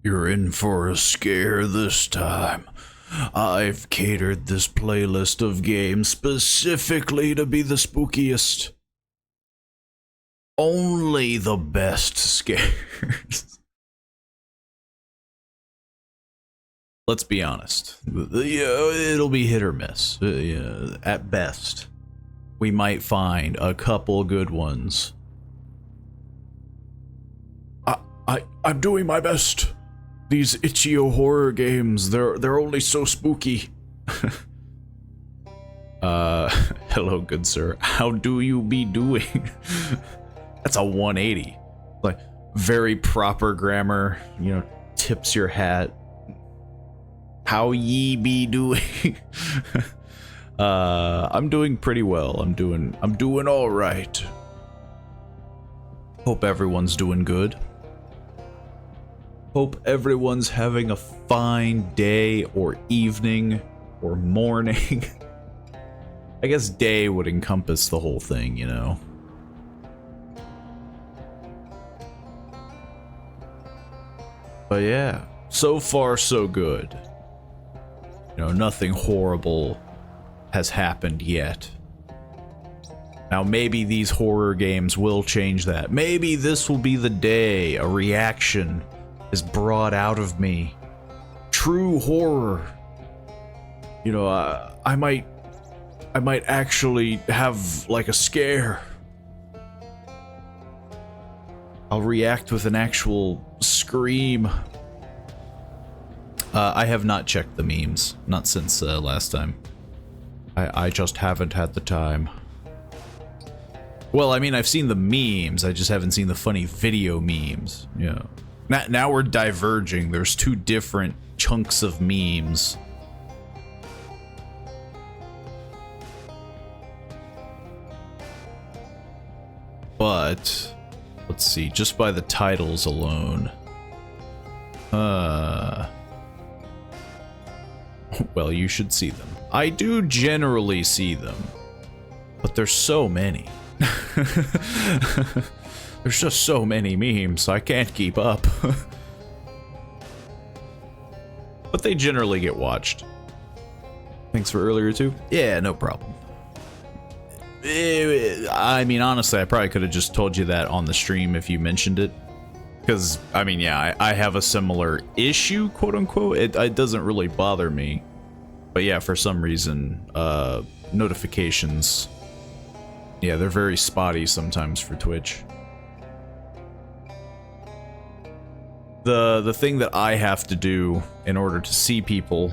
You're in for a scare this time. I've catered this playlist of games specifically to be the spookiest. Only the best scares. Let's be honest. It'll be hit or miss. At best, we might find a couple good ones. I'm doing my best. These itch.io horror games, they're only so spooky. Hello, good sir. How do you be doing? That's a 180. Like, very proper grammar, you know, tips your hat. How ye be doing? I'm doing pretty well. I'm doing all right. Hope everyone's doing good. Hope everyone's having a fine day or evening or morning. I guess day would encompass the whole thing, you know. But yeah, so far so good. You know, nothing horrible has happened yet. Now maybe these horror games will change that. Maybe this will be the day a reaction is brought out of me. True horror. You know, I might actually have like a scare. I'll react with an actual scream. I have not checked the memes, not since last time. I just haven't had the time. Well, I mean, I've seen the memes, I just haven't seen the funny video memes, you know. Now we're diverging. There's two different chunks of memes. But let's see, just by the titles alone. Well, you should see them. I do generally see them, but there's so many. There's just so many memes, I can't keep up. But they generally get watched. Thanks for earlier too? Yeah, no problem. I mean, honestly, I probably could have just told you that on the stream if you mentioned it. Because, I mean, yeah, I have a similar issue, quote unquote. It doesn't really bother me. But yeah, for some reason, notifications, yeah, they're very spotty sometimes for Twitch. The thing that I have to do in order to see people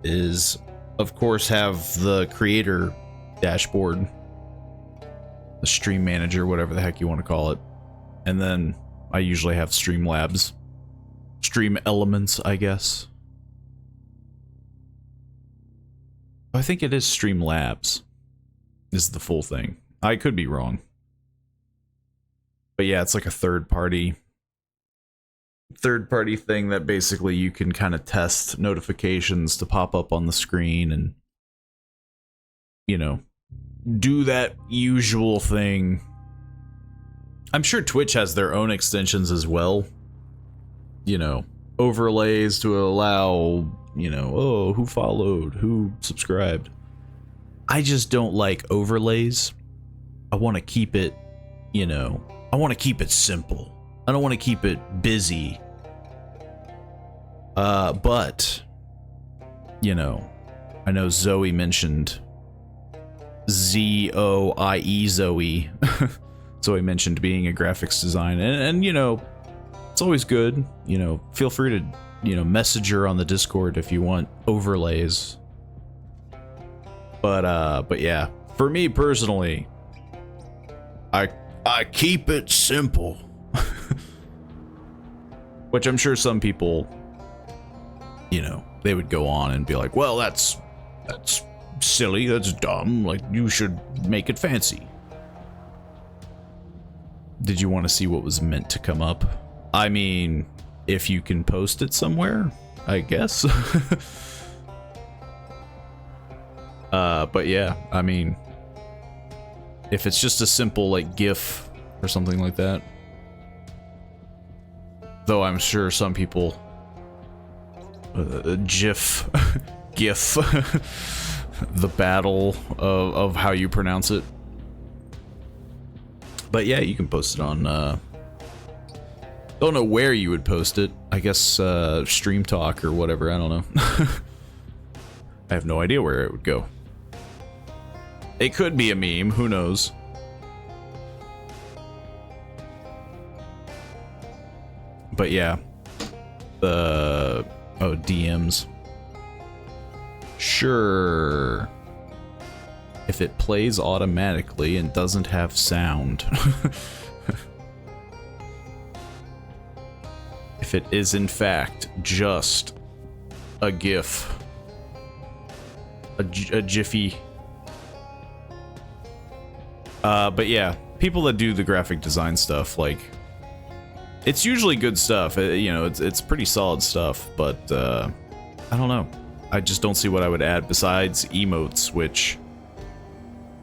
is, of course, have the creator dashboard, the stream manager, whatever the heck you want to call it. And then I usually have Streamlabs, Stream Elements, I guess. I think it is Streamlabs is the full thing. I could be wrong. But yeah, it's like a third-party thing that basically you can kind of test notifications to pop up on the screen and, you know, do that usual thing. I'm sure Twitch has their own extensions as well. You know, overlays to allow, you know, oh, who followed, who subscribed. I just don't like overlays. I want to keep it, you know, I want to keep it simple. I don't want to keep it busy. But, you know, I know Zoe mentioned Z-O-I-E Zoe. Zoe mentioned being a graphics designer, and you know, it's always good. You know, feel free to, you know, message her on the Discord if you want overlays. But yeah, for me personally, I keep it simple. Which I'm sure some people, you know, they would go on and be like, well, that's silly, that's dumb, like, you should make it fancy. Did you want to see what was meant to come up? I mean, if you can post it somewhere, I guess. But yeah, I mean, if it's just a simple, like, GIF or something like that. Though I'm sure some people... GIF. GIF. The battle of how you pronounce it. But yeah, you can post it on, don't know where you would post it. I guess, Stream Talk or whatever, I don't know. I have no idea where it would go. It could be a meme, who knows? But yeah. Oh, DMs. Sure. If it plays automatically and doesn't have sound. If it is in fact just a GIF. A Jiffy. But yeah, people that do the graphic design stuff, like, it's usually good stuff. You know, it's pretty solid stuff, but I don't know. I just don't see what I would add besides emotes, which...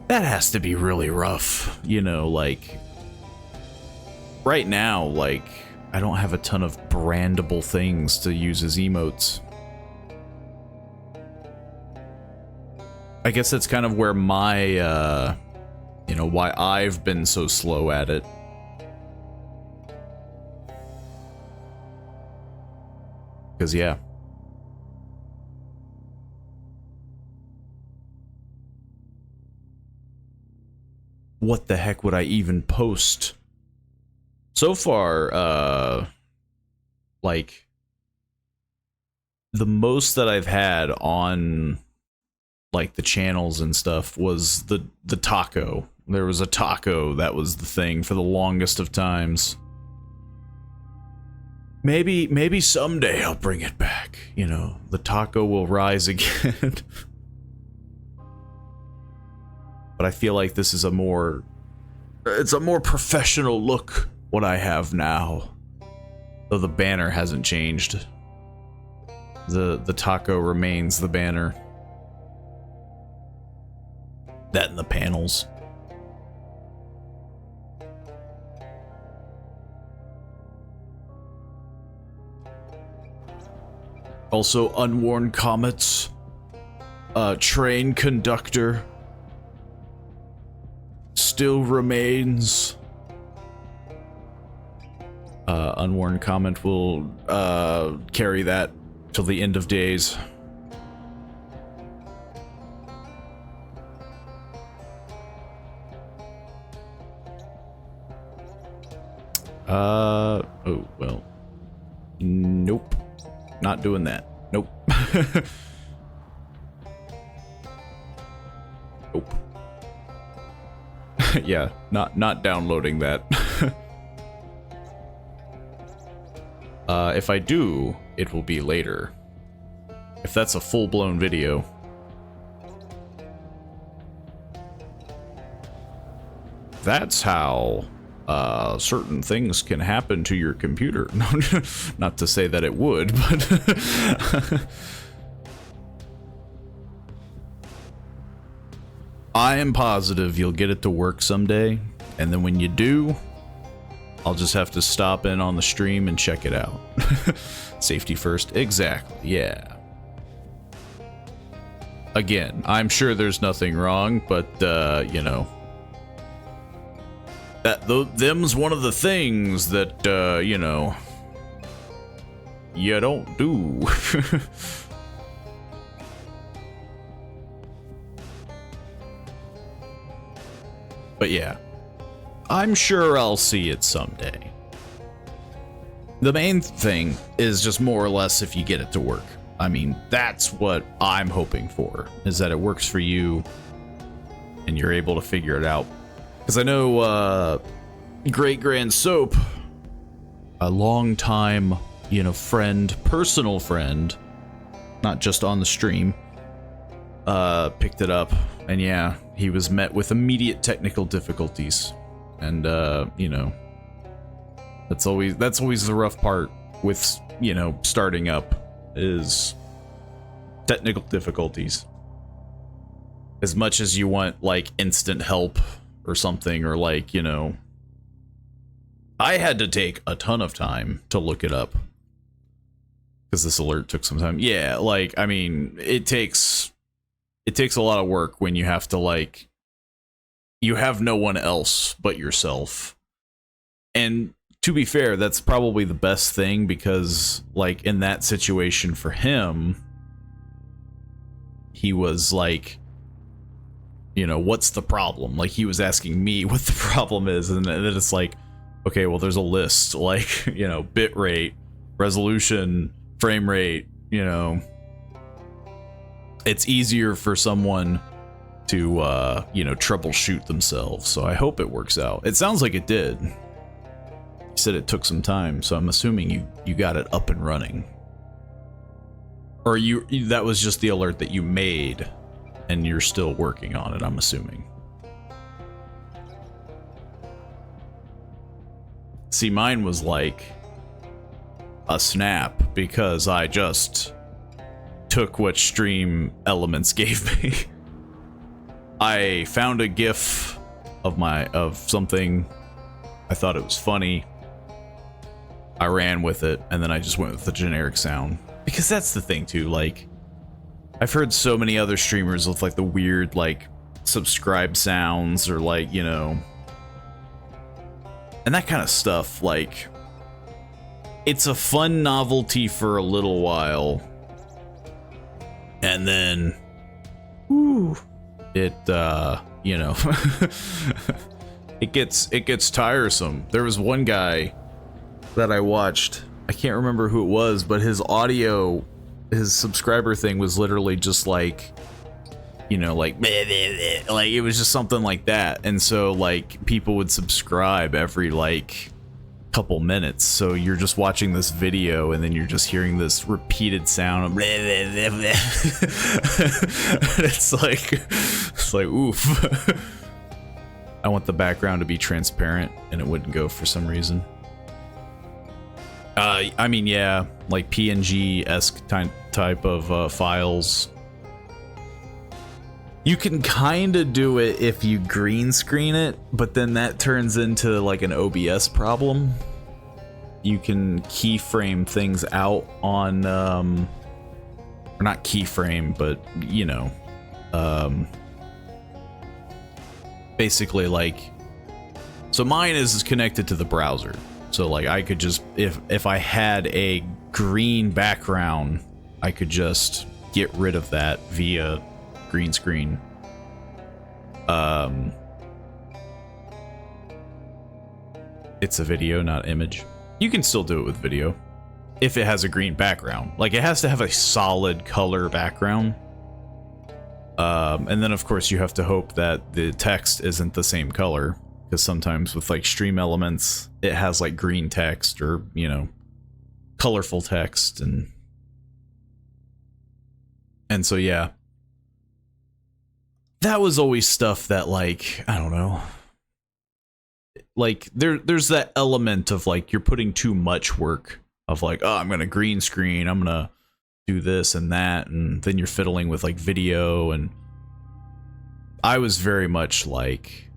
that has to be really rough, you know, like... right now, like, I don't have a ton of brandable things to use as emotes. I guess that's kind of where my, you know, why I've been so slow at it. Because, yeah. What the heck would I even post? So far, like, the most that I've had on, like, the channels and stuff was the taco. There was a taco that was the thing for the longest of times. Maybe someday I'll bring it back. You know, the taco will rise again. But I feel like this is a more... it's a more professional look, what I have now. Though the banner hasn't changed. The taco remains the banner. That and the panels. Also, unworn comets. Train conductor. Still remains. Unworn comment will carry that till the end of days. Oh, well. Nope. Not doing that. Nope. Nope. Yeah, not downloading that. If I do, it will be later. If that's a full-blown video. That's how certain things can happen to your computer. No, not to say that it would, but I am positive you'll get it to work someday, and then when you do, I'll just have to stop in on the stream and check it out. Safety first. Exactly, yeah. Again, I'm sure there's nothing wrong, but, you know, them's one of the things that, you know, you don't do. But yeah, I'm sure I'll see it someday. The main thing is just more or less if you get it to work. I mean, that's what I'm hoping for, is that it works for you and you're able to figure it out. Because I know Great Grand Soap, a long time, you know, friend, personal friend, not just on the stream, picked it up, and yeah, he was met with immediate technical difficulties. And you know, that's always the rough part with, you know, starting up, is technical difficulties. As much as you want like instant help or something, or like, you know, I had to take a ton of time to look it up because this alert took some time. Yeah, like, I mean, it takes a lot of work when you have to, like, you have no one else but yourself. And to be fair, that's probably the best thing, because like in that situation for him, he was like, you know, what's the problem? Like, he was asking me what the problem is, and then it's like, okay, well, there's a list, like, you know, bit rate, resolution, frame rate, you know. It's easier for someone to, you know, troubleshoot themselves, so I hope it works out. It sounds like it did. You said it took some time, so I'm assuming you got it up and running. Or that was just the alert that you made, and you're still working on it, I'm assuming. See, mine was like a snap, because I just took what Stream Elements gave me. I found a GIF of something. I thought it was funny. I ran with it, and then I just went with the generic sound. Because that's the thing too, like, I've heard so many other streamers with like the weird like subscribe sounds, or like, you know, and that kind of stuff. Like, it's a fun novelty for a little while, and then, whew, it you know, it gets tiresome. There was one guy that I watched, I can't remember who it was, but his audio, his subscriber thing was literally just like, you know, like, like, it was just something like that. And so like people would subscribe every like couple minutes, so you're just watching this video and then you're just hearing this repeated sound of it's like oof. I want the background to be transparent, and it wouldn't go for some reason. I mean, yeah, like PNG-esque type of files. You can kind of do it if you green screen it, but then that turns into like an OBS problem. You can keyframe things out on, or not keyframe, but, you know, basically like, so mine is connected to the browser. So like I could just, if I had a green background, I could just get rid of that via green screen. It's a video, not image. You can still do it with video if it has a green background. Like it has to have a solid color background. And then of course you have to hope that the text isn't the same color, because sometimes with like stream elements, it has like green text or, you know, colorful text, and so yeah. That was always stuff that, like, I don't know. Like there's that element of like you're putting too much work of like, oh, I'm gonna green screen, I'm gonna do this and that, and then you're fiddling with like video, and I was very much like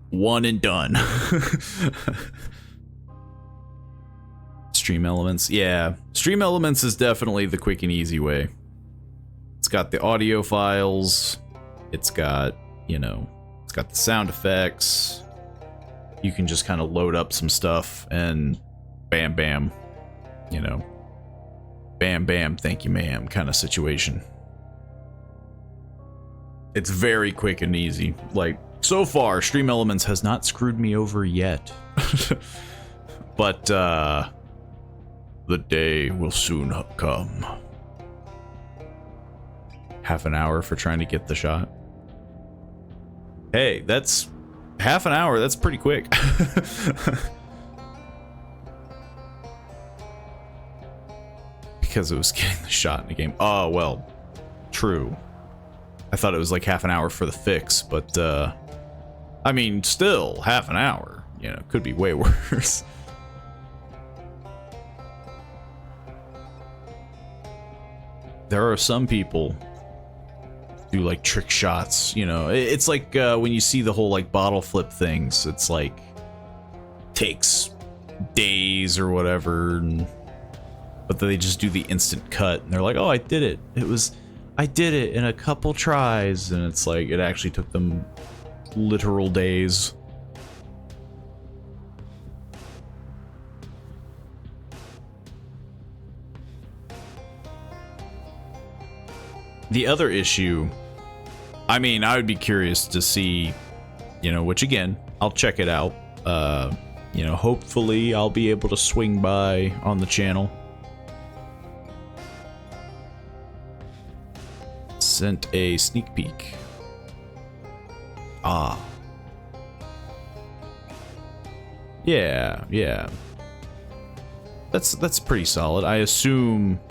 one and done. Stream elements, yeah. Stream elements is definitely the quick and easy way. It's got the audio files, it's got, you know, it's got the sound effects. You can just kind of load up some stuff and bam bam, you know, bam bam, thank you ma'am kind of situation. It's very quick and easy. Like, so far, Stream Elements has not screwed me over yet. But the day will soon come. Half an hour for trying to get the shot. Hey, that's half an hour, that's pretty quick. Because it was getting the shot in the game. Oh, well, true. I thought it was like half an hour for the fix, but I mean, still half an hour, you know, could be way worse. There are some people do like trick shots, you know. It's like when you see the whole like bottle flip things, it's like takes days or whatever, but they just do the instant cut and they're like, oh, I did it. I did it in a couple tries, and it's like it actually took them literal days. The other issue, I mean, I would be curious to see, you know, which again, I'll check it out. You know, hopefully I'll be able to swing by on the channel. Sent a sneak peek. Ah. Yeah, yeah. That's pretty solid. I assume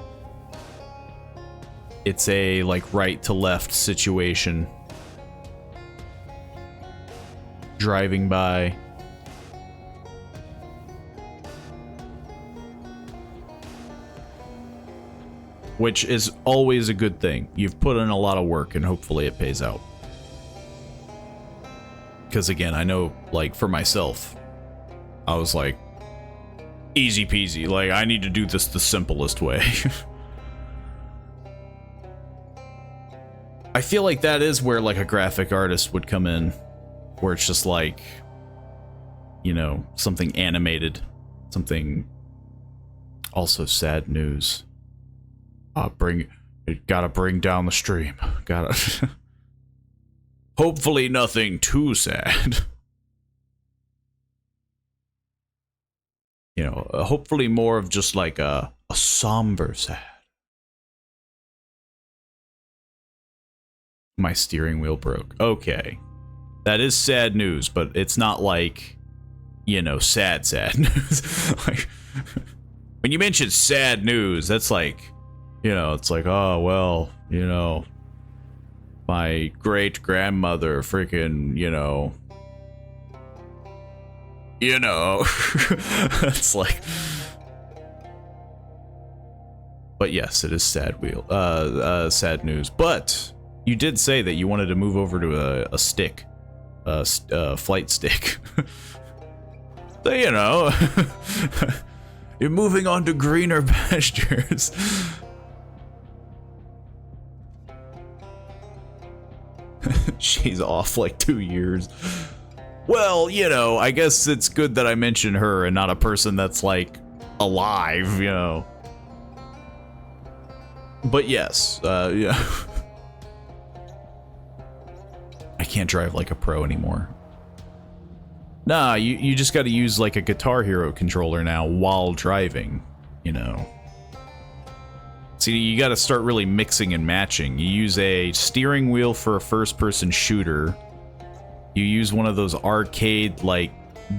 it's a like right to left situation. Driving by. Which is always a good thing. You've put in a lot of work and hopefully it pays out. Because again, I know, like, for myself, I was like, easy peasy. Like, I need to do this the simplest way. I feel like that is where, like, a graphic artist would come in. Where it's just like, you know, something animated. Something... Also sad news. Gotta bring down the stream. Gotta... Hopefully nothing too sad. You know, hopefully more of just like a somber sad. My steering wheel broke. Okay. That is sad news, but it's not like, you know, sad news. Like, when you mention sad news, that's like, you know, it's like, oh, well, you know, my great-grandmother freaking, you know, it's like, but yes, it is sad news. But you did say that you wanted to move over to a stick, flight stick. So, you know, you're moving on to greener pastures. She's off like 2 years. Well, you know, I guess it's good that I mention her and not a person that's, like, alive, you know. But yes, yeah. I can't drive like a pro anymore. Nah, you just gotta use, like, a Guitar Hero controller now while driving, you know. See, you gotta start really mixing and matching. You use a steering wheel for a first-person shooter. You use one of those arcade-like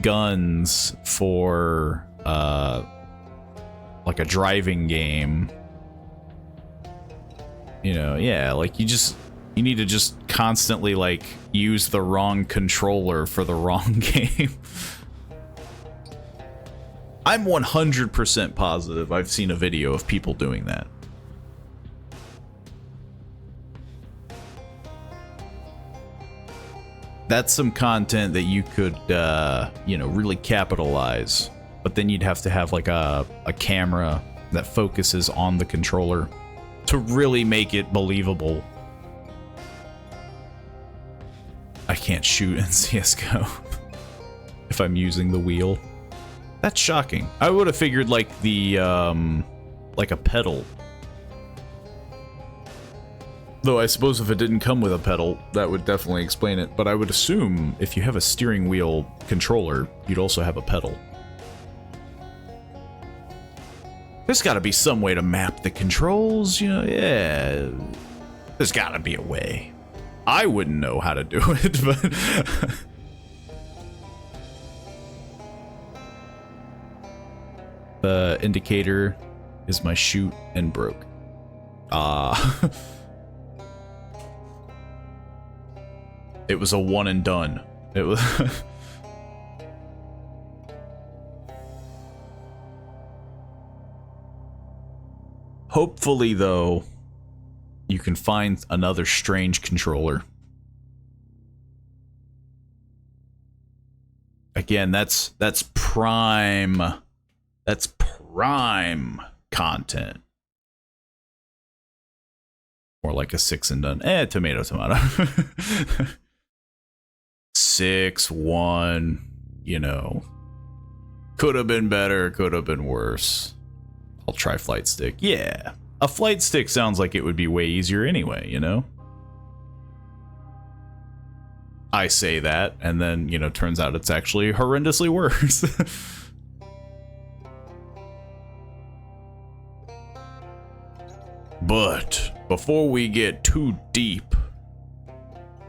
guns for, like a driving game. You know, yeah, like you need to just constantly, like, use the wrong controller for the wrong game. I'm 100% positive I've seen a video of people doing that. That's some content that you could, you know, really capitalize. But then you'd have to have, like, a camera that focuses on the controller to really make it believable. I can't shoot in CSGO if I'm using the wheel. That's shocking. I would have figured, like, the, like a pedal. Though I suppose if it didn't come with a pedal, that would definitely explain it. But I would assume if you have a steering wheel controller, you'd also have a pedal. There's gotta be some way to map the controls, you know, yeah. There's gotta be a way. I wouldn't know how to do it, but... The indicator is my shoot and broke. It was a one and done. It was... Hopefully, though, you can find another strange controller. Again, that's prime. That's prime content. More like a 6 and done. Tomato, tomato. 6-1, you know. Could have been better, could have been worse. I'll try flight stick. Yeah. A flight stick sounds like it would be way easier anyway, you know? I say that, and then, you know, turns out it's actually horrendously worse. But before we get too deep,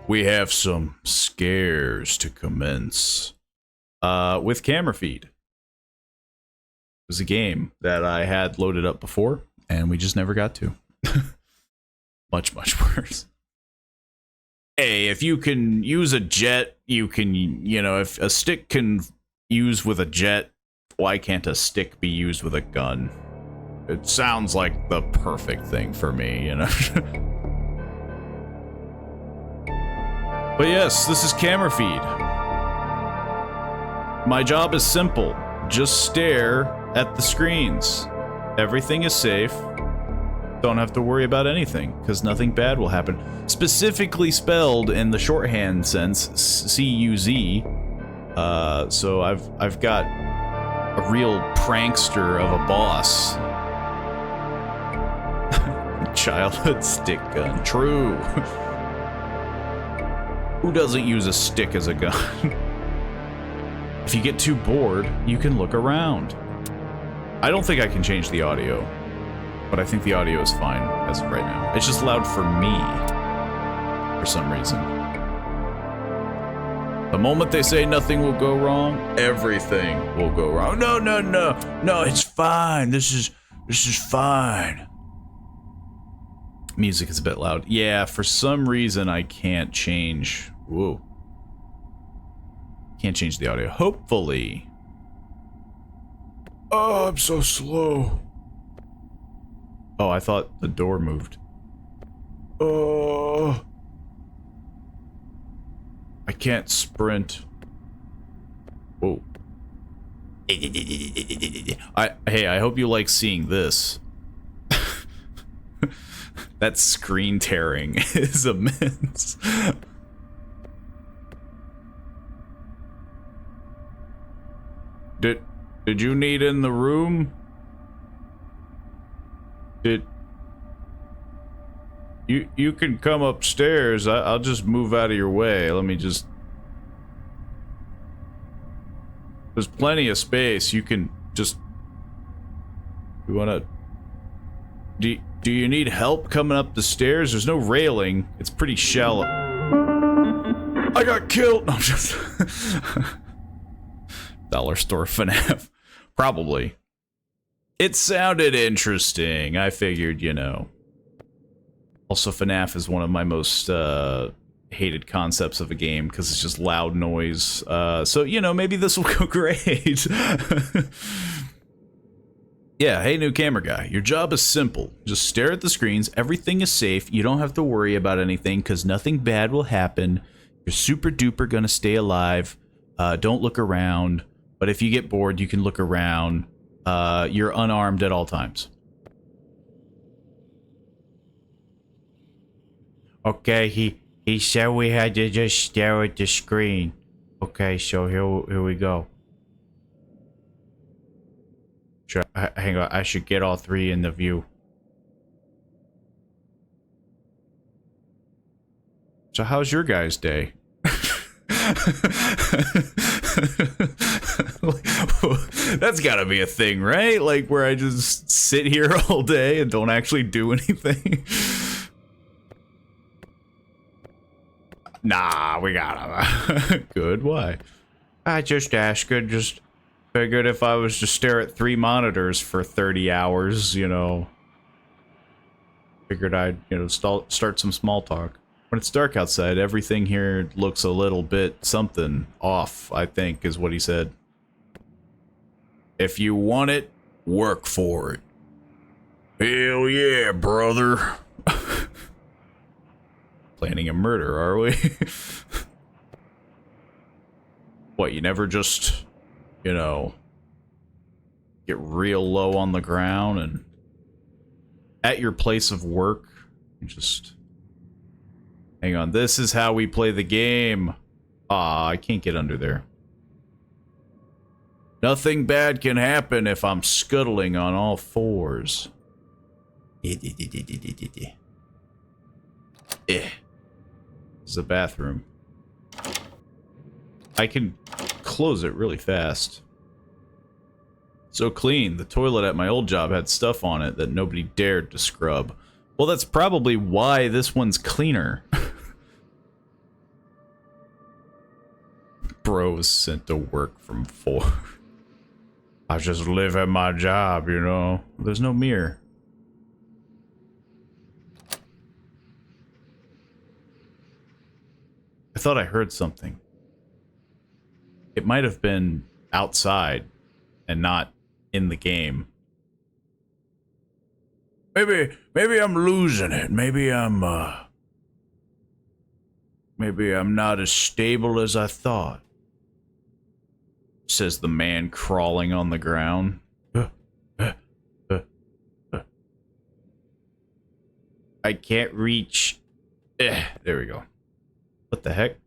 we have some scares to commence. With camera feed. It was a game that I had loaded up before, and we just never got to. Much, much worse. Hey, if you can use a jet, you can, you know, if a stick can use with a jet, why can't a stick be used with a gun? It sounds like the perfect thing for me, you know? But yes, this is camera feed. My job is simple. Just stare at the screens. Everything is safe. Don't have to worry about anything, because nothing bad will happen. Specifically spelled in the shorthand sense, C-U-Z. So I've got a real prankster of a boss. Childhood stick gun. True. Who doesn't use a stick as a gun? If you get too bored, you can look around. I don't think I can change the audio, but I think the audio is fine as of right now. It's just loud for me, for some reason. The moment they say nothing will go wrong, everything will go wrong. No, no, no, no, it's fine. This is fine. Music is a bit loud. Yeah, for some reason I can't change. Whoa. Can't change the audio. Hopefully. Oh, I'm so slow. Oh, I thought the door moved. Oh. I can't sprint. Whoa. Hey, I hope you like seeing this. That screen tearing is immense. Did you need in the room? You can come upstairs. I'll just move out of your way. Let me just... There's plenty of space. You can just... You wanna... Do you need help coming up the stairs? There's no railing. It's pretty shallow. I got killed! No, I'm just... Dollar store FNAF. Probably. It sounded interesting. I figured, you know. Also, FNAF is one of my most hated concepts of a game because it's just loud noise. So, you know, maybe this will go great. Yeah, hey, new camera guy. Your job is simple. Just stare at the screens. Everything is safe. You don't have to worry about anything because nothing bad will happen. You're super duper gonna stay alive. Don't look around. But if you get bored, you can look around. You're unarmed at all times. Okay, he said we had to just stare at the screen. Okay, so here we go. Hang on, I should get all three in the view. So how's your guys' day? That's gotta be a thing, right? Like where I just sit here all day and don't actually do anything. Nah, we gotta. Good, why? I just asked, just figured if I was to stare at 3 monitors for 30 hours, you know. Figured I'd, you know, start some small talk. When it's dark outside, everything here looks a little bit something off, I think, is what he said. If you want it, work for it. Hell yeah, brother. Planning a murder, are we? What, you never just, you know, get real low on the ground and at your place of work, just... Hang on, this is how we play the game. Ah, I can't get under there. Nothing bad can happen if I'm scuttling on all fours. This is a bathroom. I can close it really fast. So clean. The toilet at my old job had stuff on it that nobody dared to scrub. Well, that's probably why this one's cleaner. Bro was sent to work from 4. I just live at my job, you know. There's no mirror. I thought I heard something. It might have been outside and not in the game. Maybe I'm losing it. Maybe I'm not as stable as I thought. Says the man crawling on the ground. I can't reach. There we go. What the heck?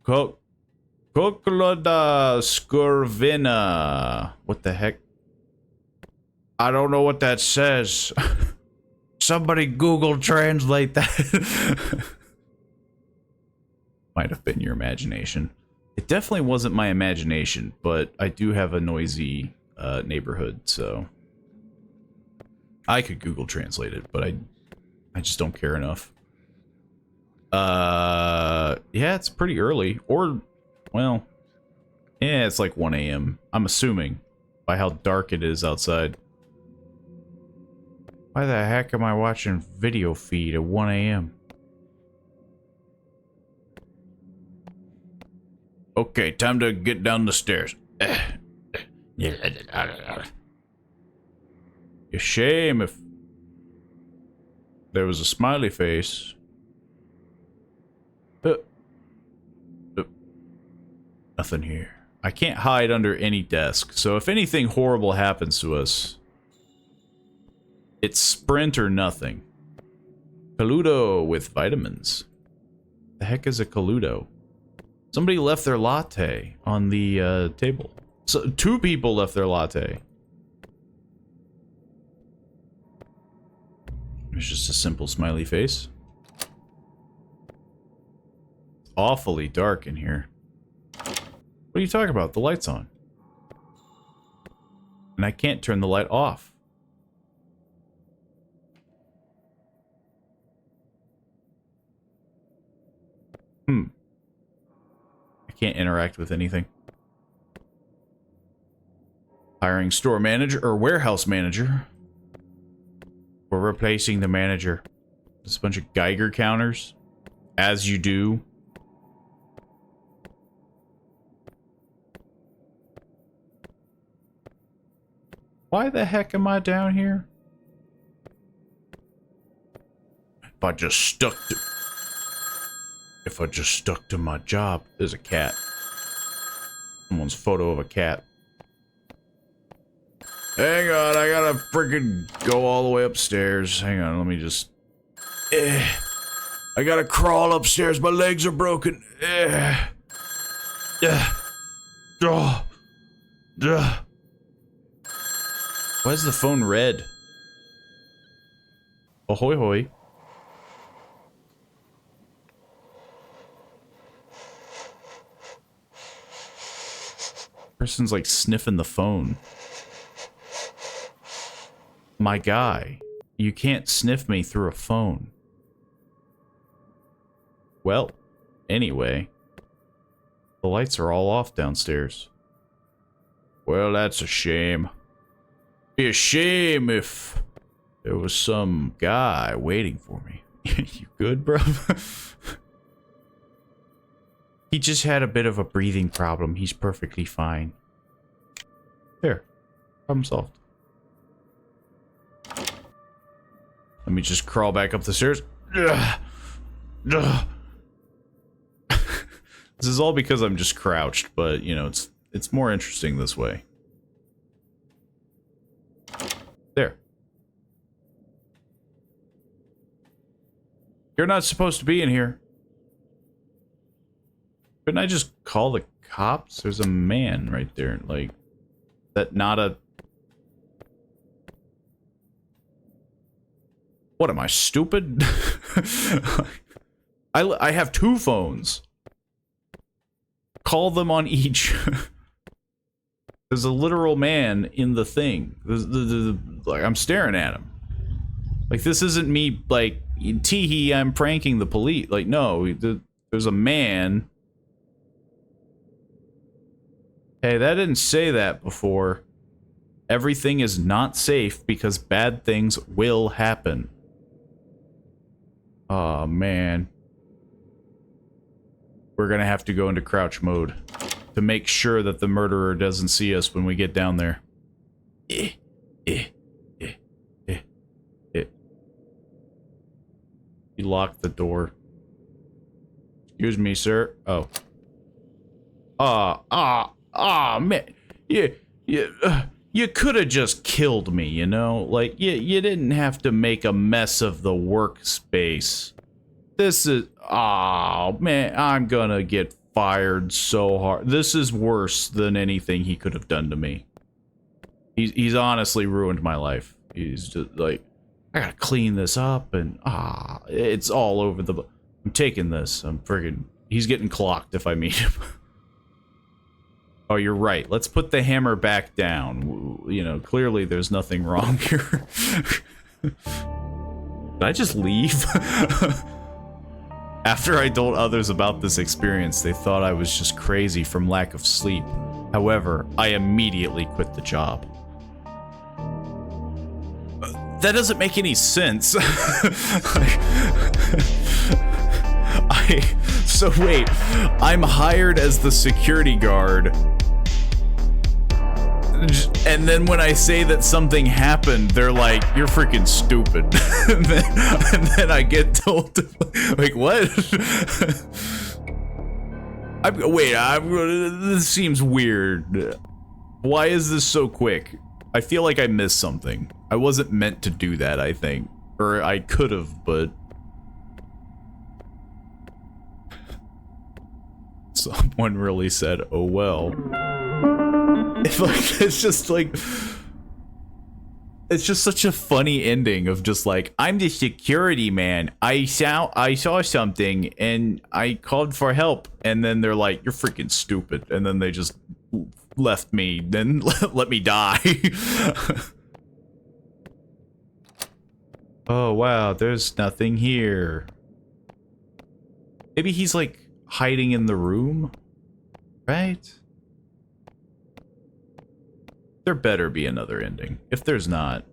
Coquelada scurvina. What the heck? I don't know what that says. Somebody Google translate that. Might have been your imagination. It definitely wasn't my imagination, but I do have a noisy neighborhood, so I could Google translate it, but I just don't care enough. Yeah, it's pretty early, or, well, yeah, it's like 1 a.m. I'm assuming by how dark it is outside. Why the heck am I watching video feed at 1 a.m.? Okay, time to get down the stairs. A shame if there was a smiley face. Nothing here. I can't hide under any desk, so if anything horrible happens to us, it's sprint or nothing. Coludo with vitamins. The heck is a Coludo? Somebody left their latte on the table. So 2 people left their latte. It's just a simple smiley face. Awfully dark in here. What are you talking about? The light's on. And I can't turn the light off. I can't interact with anything. Hiring store manager or warehouse manager. We're replacing the manager. Just a bunch of Geiger counters. As you do. Why the heck am I down here? If I just stuck to my job. There's a cat. Someone's photo of a cat. Hang on, I gotta freaking go all the way upstairs. Hang on, let me just... I gotta crawl upstairs, my legs are broken. Why is the phone red? Ahoy hoy. Person's like sniffing the phone. My guy, you can't sniff me through a phone. Well, anyway, the lights are all off downstairs. Well, that's a shame. Be a shame if there was some guy waiting for me. You good, bro? He just had a bit of a breathing problem. He's perfectly fine. There. Problem solved. Let me just crawl back up the stairs. This is all because I'm just crouched, but, you know, it's more interesting this way. There. You're not supposed to be in here. Couldn't I just call the cops? There's a man right there. Like, that not a... What am I, stupid? I have 2 phones. Call them on each. There's a literal man in the thing. Like, I'm staring at him. Like, this isn't me, like, tee-hee, I'm pranking the police. Like, no, there's a man. Hey, that didn't say that before. Everything is not safe because bad things will happen. Oh, man. We're gonna have to go into crouch mode to make sure that the murderer doesn't see us when we get down there. He locked the door. Excuse me, sir. Oh. Man. You could have just killed me, you know? Like, you didn't have to make a mess of the workspace. This is... Oh, man, I'm gonna get fired so hard. This is worse than anything he could have done to me. He's honestly ruined my life. He's just like, I gotta clean this up, and it's all over the... I'm taking this. I'm friggin'... He's getting clocked if I meet him. Oh, you're right. Let's put the hammer back down. You know, clearly there's nothing wrong here. Did I just leave? After I told others about this experience, they thought I was just crazy from lack of sleep. However, I immediately quit the job. That doesn't make any sense. So wait, I'm hired as the security guard. And then when I say that something happened, they're like, you're freaking stupid. and then I get told to, like, what? This seems weird. Why is this so quick? I feel like I missed something. I wasn't meant to do that, I think. Or I could have, but... Someone really said, oh well. It's just like... It's just such a funny ending of just like, I'm the security man. I saw something and I called for help. And then they're like, you're freaking stupid. And then they just left me, then let me die. Oh, wow, there's nothing here. Maybe he's like hiding in the room, right? There better be another ending. If there's not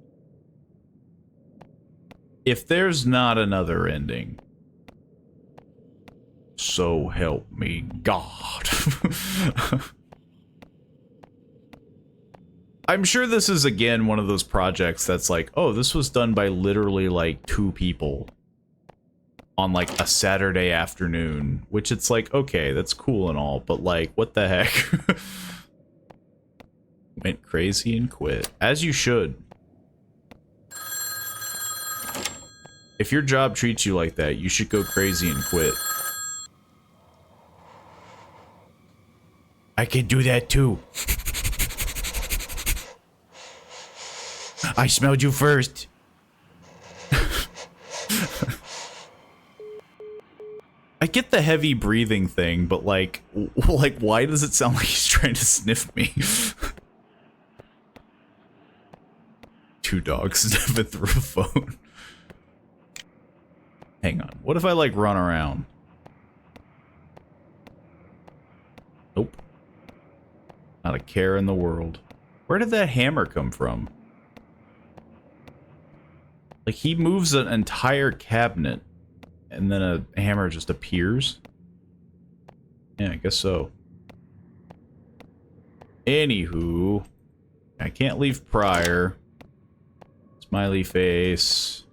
another ending, so help me God. I'm sure this is again one of those projects that's like, oh, this was done by literally like 2 people on like a Saturday afternoon, which it's like, okay, that's cool and all, but like, what the heck? Went crazy and quit. As you should. If your job treats you like that, you should go crazy and quit. I can do that too. I smelled you first. I get the heavy breathing thing, but like why does it sound like he's trying to sniff me? 2 dogs sniffing through a phone. Hang on. What if I like run around? Nope. Not a care in the world. Where did that hammer come from? Like he moves an entire cabinet and then a hammer just appears? Yeah, I guess so. Anywho, I can't leave prior. Smiley face.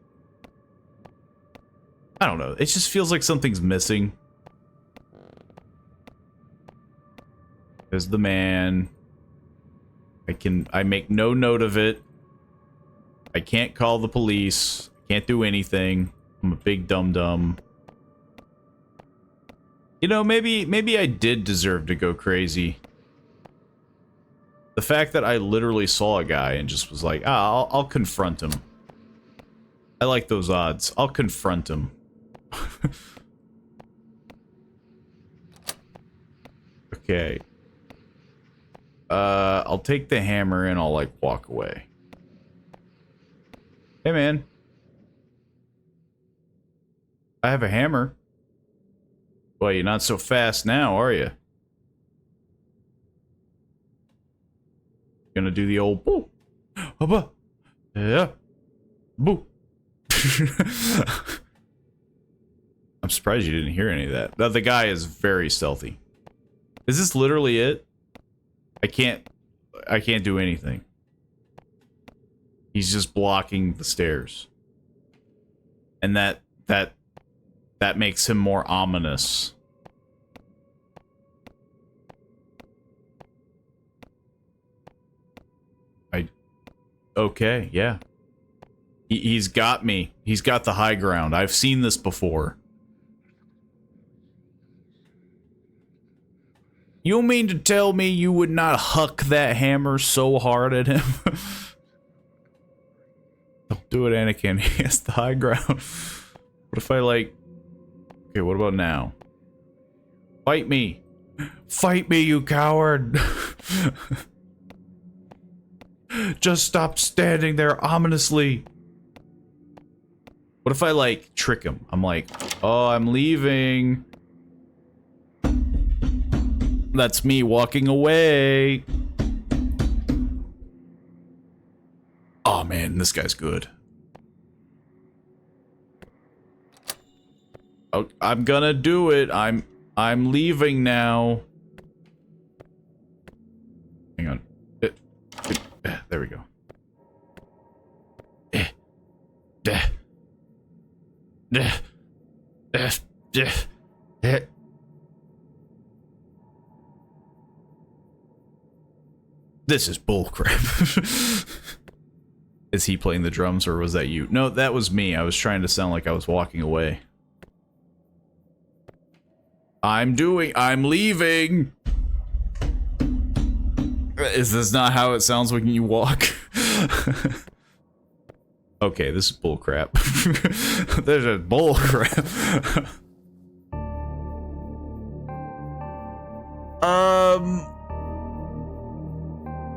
I don't know. It just feels like something's missing. There's the man. I make no note of it. I can't call the police. Can't do anything. I'm a big dum-dum. You know, maybe I did deserve to go crazy. The fact that I literally saw a guy and just was like, ah, I'll confront him. I like those odds. I'll confront him. Okay. I'll take the hammer and I'll like walk away. Hey man. I have a hammer. Well, you're not so fast now, are you? Gonna do the old boo. Hubba. Yeah. Boo. I'm surprised you didn't hear any of that. The guy is very stealthy. Is this literally it? I can't do anything. He's just blocking the stairs. And that makes him more ominous. Okay, yeah. He's got me. He's got the high ground. I've seen this before. You mean to tell me you would not huck that hammer so hard at him? Don't do it, Anakin. He has the high ground. What if I like... Okay, what about now? Fight me. Fight me, you coward. Just stop standing there ominously. What if I, like, trick him? I'm like, oh, I'm leaving. That's me walking away. Oh, man, this guy's good. Oh, I'm gonna do it. I'm leaving now. Hang on. There we go. This is bullcrap. Is he playing the drums or was that you? No, that was me. I was trying to sound like I was walking away. I'm leaving. Is this not how it sounds when you walk? Okay, this is bullcrap. This is bullcrap.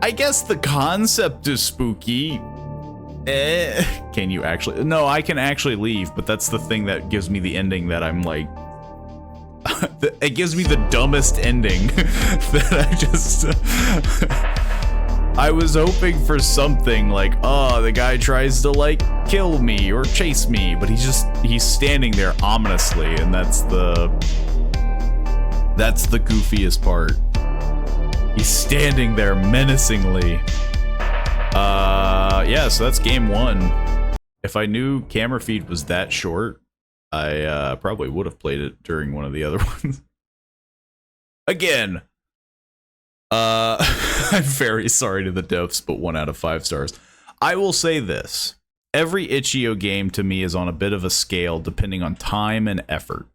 I guess the concept is spooky. Can you actually? No, I can actually leave, but that's the thing that gives me the ending that I'm like... It gives me the dumbest ending that I just... I was hoping for something like, oh, the guy tries to like kill me or chase me, but he's standing there ominously, and that's the goofiest part. He's standing there menacingly. Yeah, so that's game 1. If I knew camera feed was that short, I probably would have played it during one of the other ones. Again, I'm very sorry to the devs, but 1 out of 5 stars. I will say this. Every itch.io game to me is on a bit of a scale depending on time and effort.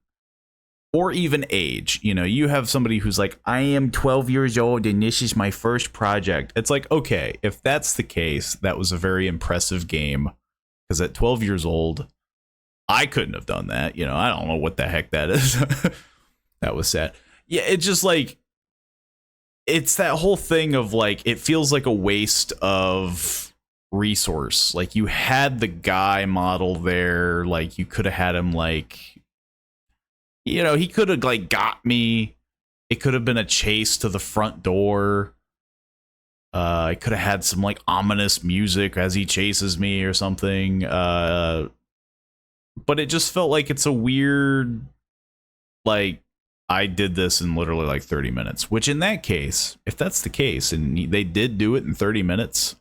Or even age. You know, you have somebody who's like, I am 12 years old and this is my first project. It's like, okay, if that's the case, that was a very impressive game. Because at 12 years old, I couldn't have done that. You know, I don't know what the heck that is. That was sad. Yeah, it's just like, it's that whole thing of like, it feels like a waste of resource. Like, you had the guy model there, like, you could have had him like, you know, he could have like got me. It could have been a chase to the front door. I could have had some like ominous music as he chases me or something. But it just felt like it's a weird, like, I did this in literally like 30 minutes, which in that case, if that's the case, and they did do it in 30 minutes,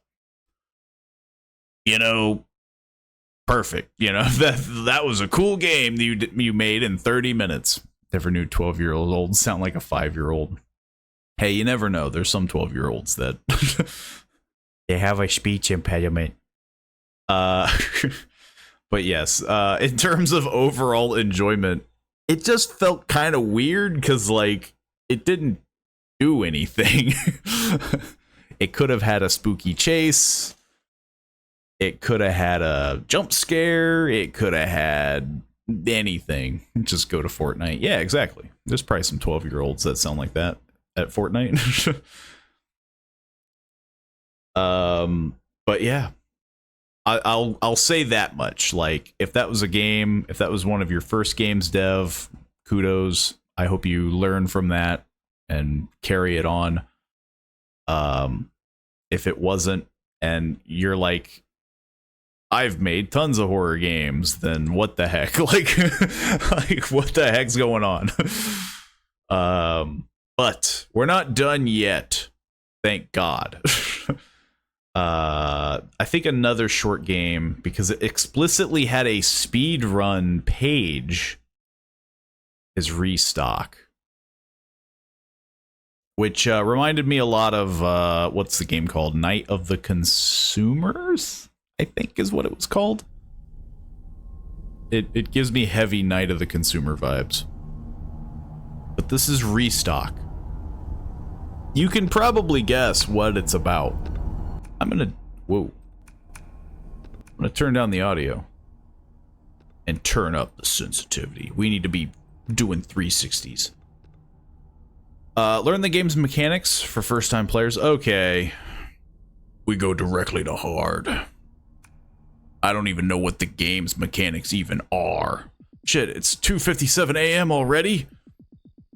you know, perfect. You know, that was a cool game that you made in 30 minutes. Never knew 12-year-olds sound like a 5-year-old. Hey, you never know. There's some 12-year-olds that they have a speech impediment. But yes, in terms of overall enjoyment, it just felt kind of weird because, like, it didn't do anything. It could have had a spooky chase. It could have had a jump scare. It could have had anything. Just go to Fortnite. Yeah, exactly. There's probably some 12-year-olds that sound like that at Fortnite. But yeah. I'll say that much. Like, if that was a game, if that was one of your first games, dev, kudos. I hope you learn from that and carry it on. If it wasn't, and you're like, I've made tons of horror games, then what the heck? Like, like what the heck's going on? But we're not done yet. Thank God. I think another short game, because it explicitly had a speed run page, is Restock, which reminded me a lot of what's the game called? Night of the Consumers, I think is what it was called. It gives me heavy Night of the Consumer vibes. But this is Restock. You can probably guess what it's about. I'm gonna turn down the audio and turn up the sensitivity. We need to be doing 360s. Learn the game's mechanics for first-time players. Okay. We go directly to hard. I don't even know what the game's mechanics even are. Shit, it's 2:57 a.m. already.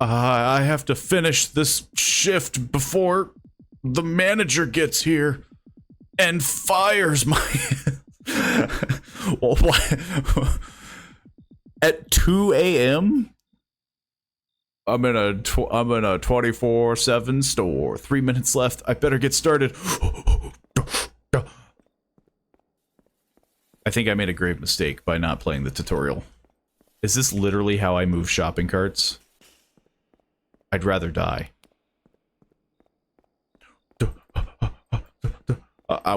I have to finish this shift before the manager gets here and fires my... Well, at 2 a.m.? I'm in a 24/7 store. 3 minutes left. I better get started. I think I made a grave mistake by not playing the tutorial. Is this literally how I move shopping carts? I'd rather die.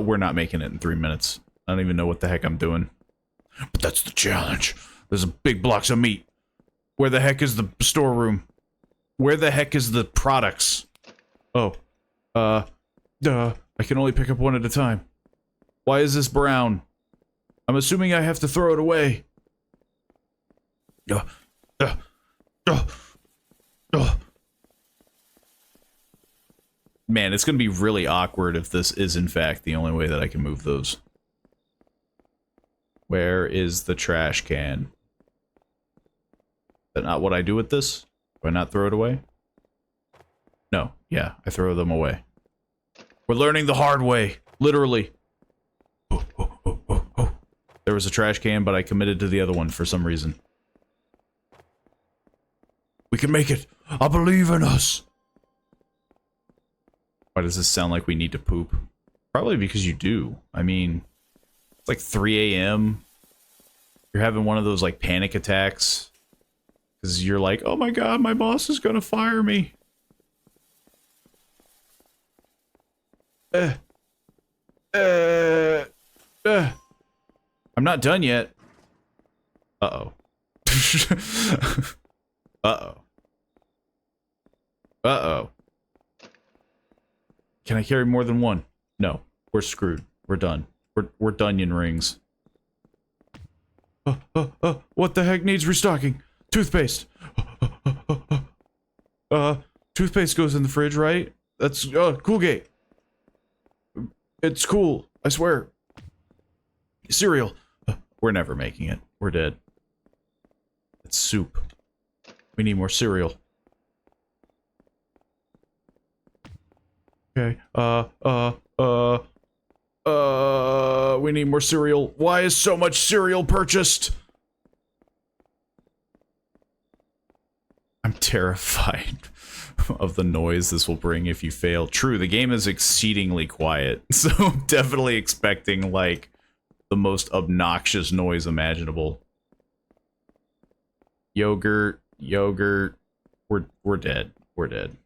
We're not making it in 3 minutes. I don't even know what the heck I'm doing. But that's the challenge. There's a big blocks of meat. Where the heck is the storeroom? Where the heck is the products? Oh. Duh. I can only pick up one at a time. Why is this brown? I'm assuming I have to throw it away. Man, it's gonna be really awkward if this is in fact the only way that I can move those. Where is the trash can? Is that not what I do with this? Do I not throw it away? No. Yeah, I throw them away. We're learning the hard way. Literally. Oh. There was a trash can, but I committed to the other one for some reason. We can make it. I believe in us. Why does this sound like we need to poop? Probably because you do. I mean, it's like 3 a.m. You're having one of those like panic attacks. Because you're like, oh my god, my boss is gonna fire me. I'm not done yet. Uh-oh. Uh-oh. Uh-oh. Can I carry more than one? No. We're screwed. We're done. We're Dunyan rings. What the heck needs restocking? Toothpaste. Toothpaste goes in the fridge, right? That's, Coolgate. It's cool. I swear. Cereal. We're never making it. We're dead. It's soup. We need more cereal. Okay. We need more cereal. Why is so much cereal purchased? I'm terrified of the noise this will bring if you fail. True, the game is exceedingly quiet, so I'm definitely expecting, like, the most obnoxious noise imaginable. Yogurt. We're dead. We're dead.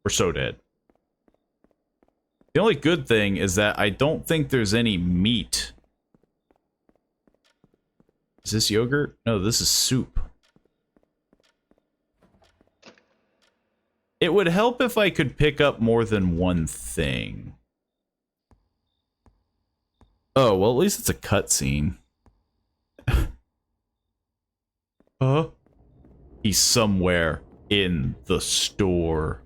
We're so dead. The only good thing is that I don't think there's any meat. Is this yogurt? No, this is soup. It would help if I could pick up more than one thing. Oh, well, at least it's a cutscene. He's somewhere in the store.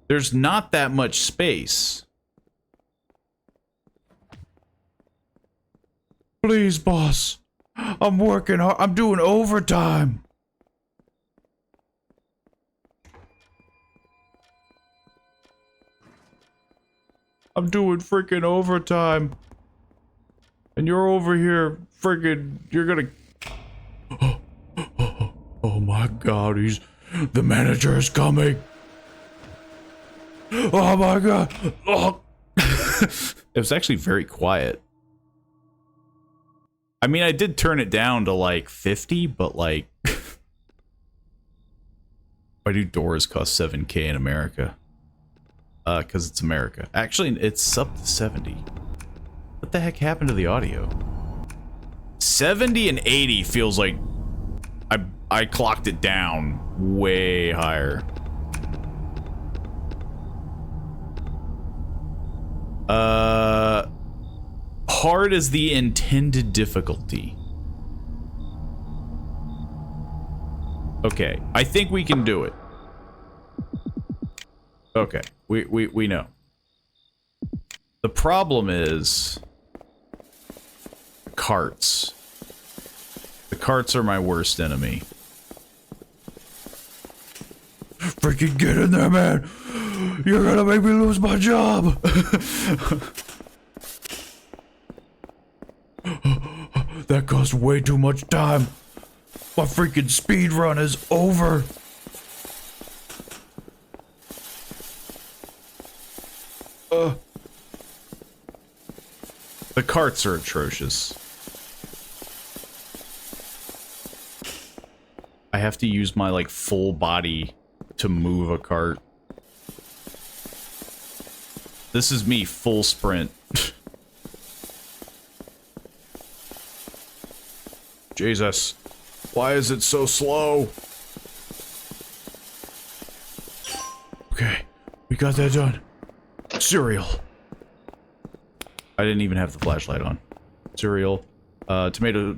There's not that much space. Please, boss. I'm working hard. I'm doing overtime. I'm doing freaking overtime. And you're over here freaking, you're gonna... Oh my god, the manager is coming. Oh my god. Oh. It was actually very quiet. I mean, I did turn it down to like 50, but like... Why do doors cost $7K in America? Because it's America. Actually, it's up to 70. What the heck happened to the audio? 70 and 80 feels like I clocked it down way higher. Hard is the intended difficulty. Okay, I think we can do it. Okay, we know. The problem is the carts. The carts are my worst enemy. Freaking get in there, man! You're gonna make me lose my job! That cost way too much time. My freaking speed run is over. The carts are atrocious. I have to use my, like, full body to move a cart. This is me, full sprint. Jesus. Why is it so slow? Okay, we got that done. Cereal. I didn't even have the flashlight on. Cereal. Tomato.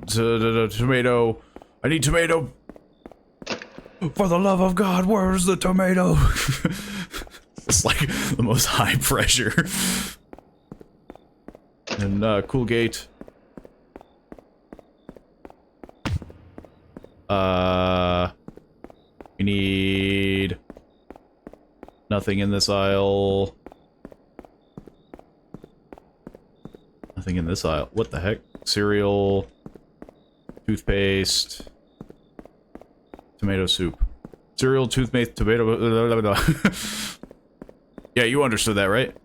I need tomato. For the love of God, where's the tomato? It's like the most high pressure. And Coolgate. We need nothing in this aisle. Nothing in this aisle. What the heck? Cereal, toothpaste, tomato soup. Cereal, toothpaste, tomato. Blah, blah, blah. Yeah, you understood that, right?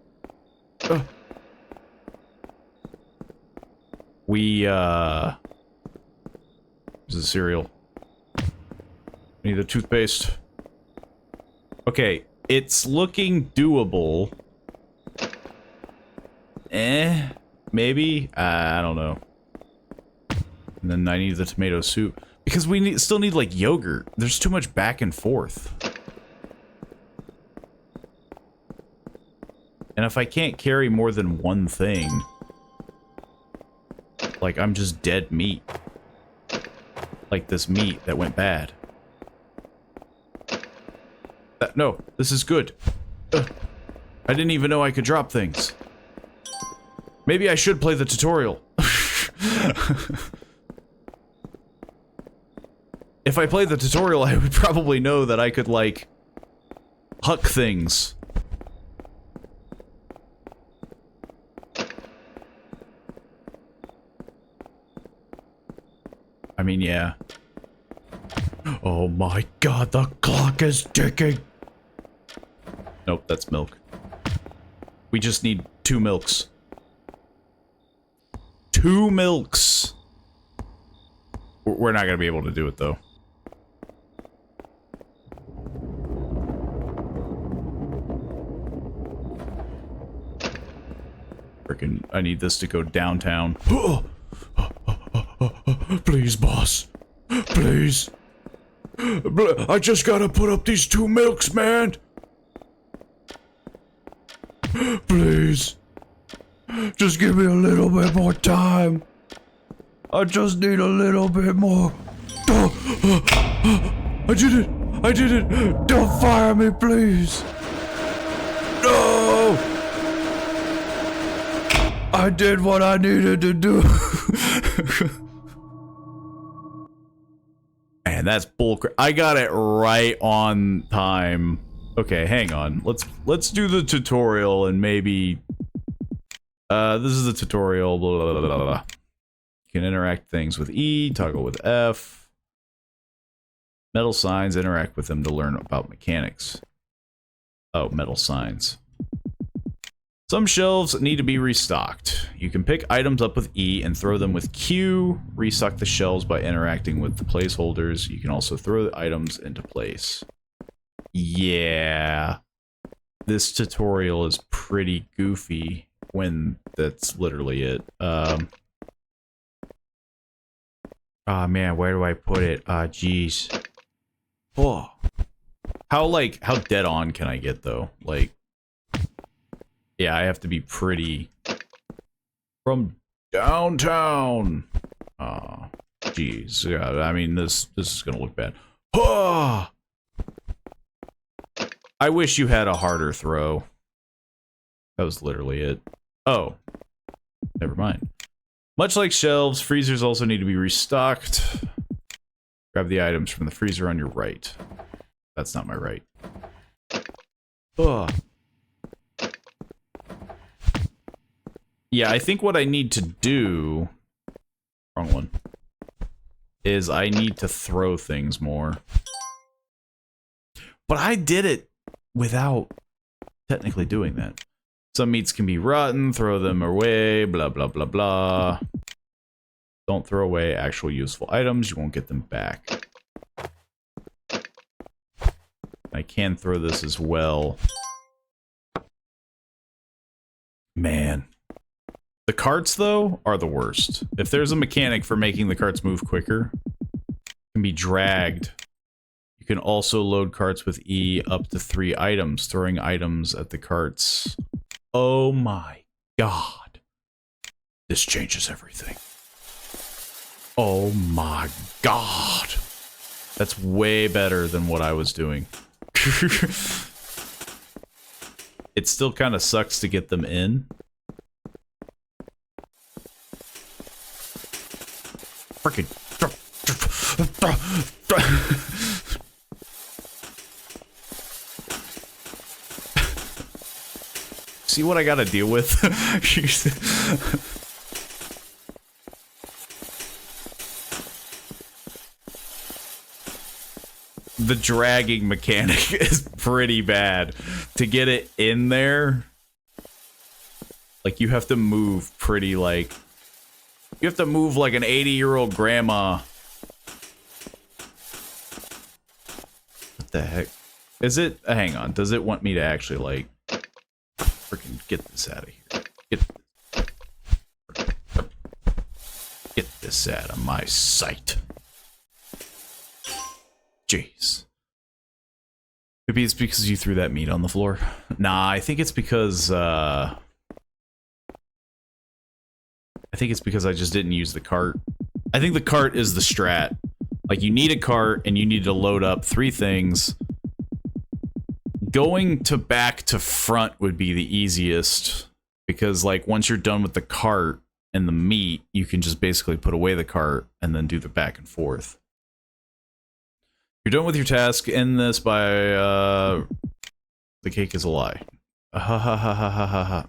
We, this is cereal. We need a toothpaste. Okay, it's looking doable. Maybe? I don't know. And then I need the tomato soup. Because we still need, like, yogurt. There's too much back and forth. And if I can't carry more than one thing... like, I'm just dead meat. Like this meat that went bad. No, this is good. I didn't even know I could drop things. Maybe I should play the tutorial. If I played the tutorial, I would probably know that I could, like, huck things. I mean, yeah. Oh my god, the clock is ticking! Nope, that's milk. We just need 2 milks. 2 milks! We're not gonna be able to do it, though. Frickin', I need this to go downtown. Please, boss. Please. I just gotta put up these 2 milks, man. Please. Just give me a little bit more time. I just need a little bit more. I did it. I did it. Don't fire me, please. No. I did what I needed to do. Man, that's bullcrap. I got it right on time. Okay, hang on. Let's do the tutorial and maybe this is the tutorial. Blah, blah, blah, blah, blah. You can interact things with E, toggle with F. Metal signs, interact with them to learn about mechanics. Oh, metal signs. Some shelves need to be restocked. You can pick items up with E and throw them with Q. Restock the shelves by interacting with the placeholders. You can also throw the items into place. Yeah. This tutorial is pretty goofy when that's literally it. Oh man, where do I put it? Jeez. Oh. How dead on can I get though? Like, yeah, I have to be pretty from downtown. Jeez. Yeah, I mean, this is gonna look bad. Oh! I wish you had a harder throw. That was literally it. Oh. Never mind. Much like shelves, freezers also need to be restocked. Grab the items from the freezer on your right. That's not my right. Ugh. Yeah, I think what I need to do... Wrong one. Is I need to throw things more. But I did it without technically doing that. Some meats can be rotten, throw them away, blah, blah, blah, blah. Don't throw away actual useful items, you won't get them back. I can throw this as well. Man. The carts, though, are the worst. If there's a mechanic for making the carts move quicker, it can be dragged. You can also load carts with E up to 3 items, throwing items at the carts. Oh my god. This changes everything. Oh my god. That's way better than what I was doing. It still kind of sucks to get them in. Freaking. See what I gotta deal with? The dragging mechanic is pretty bad. To get it in there, like, you have to move pretty, like... You have to move like an 80-year-old grandma. What the heck? Is it... hang on. Does it want me to actually, like... freaking get this out of here. Get this out of my sight. Jeez. Maybe it's because you threw that meat on the floor. Nah, I think it's because, I think it's because I just didn't use the cart. I think the cart is the strat. Like, you need a cart, and you need to load up 3 things. Going to back to front would be the easiest. Because, like, once you're done with the cart and the meat, you can just basically put away the cart and then do the back and forth. You're done with your task. End this by, the cake is a lie. Ha ha ha ha ha ha ha.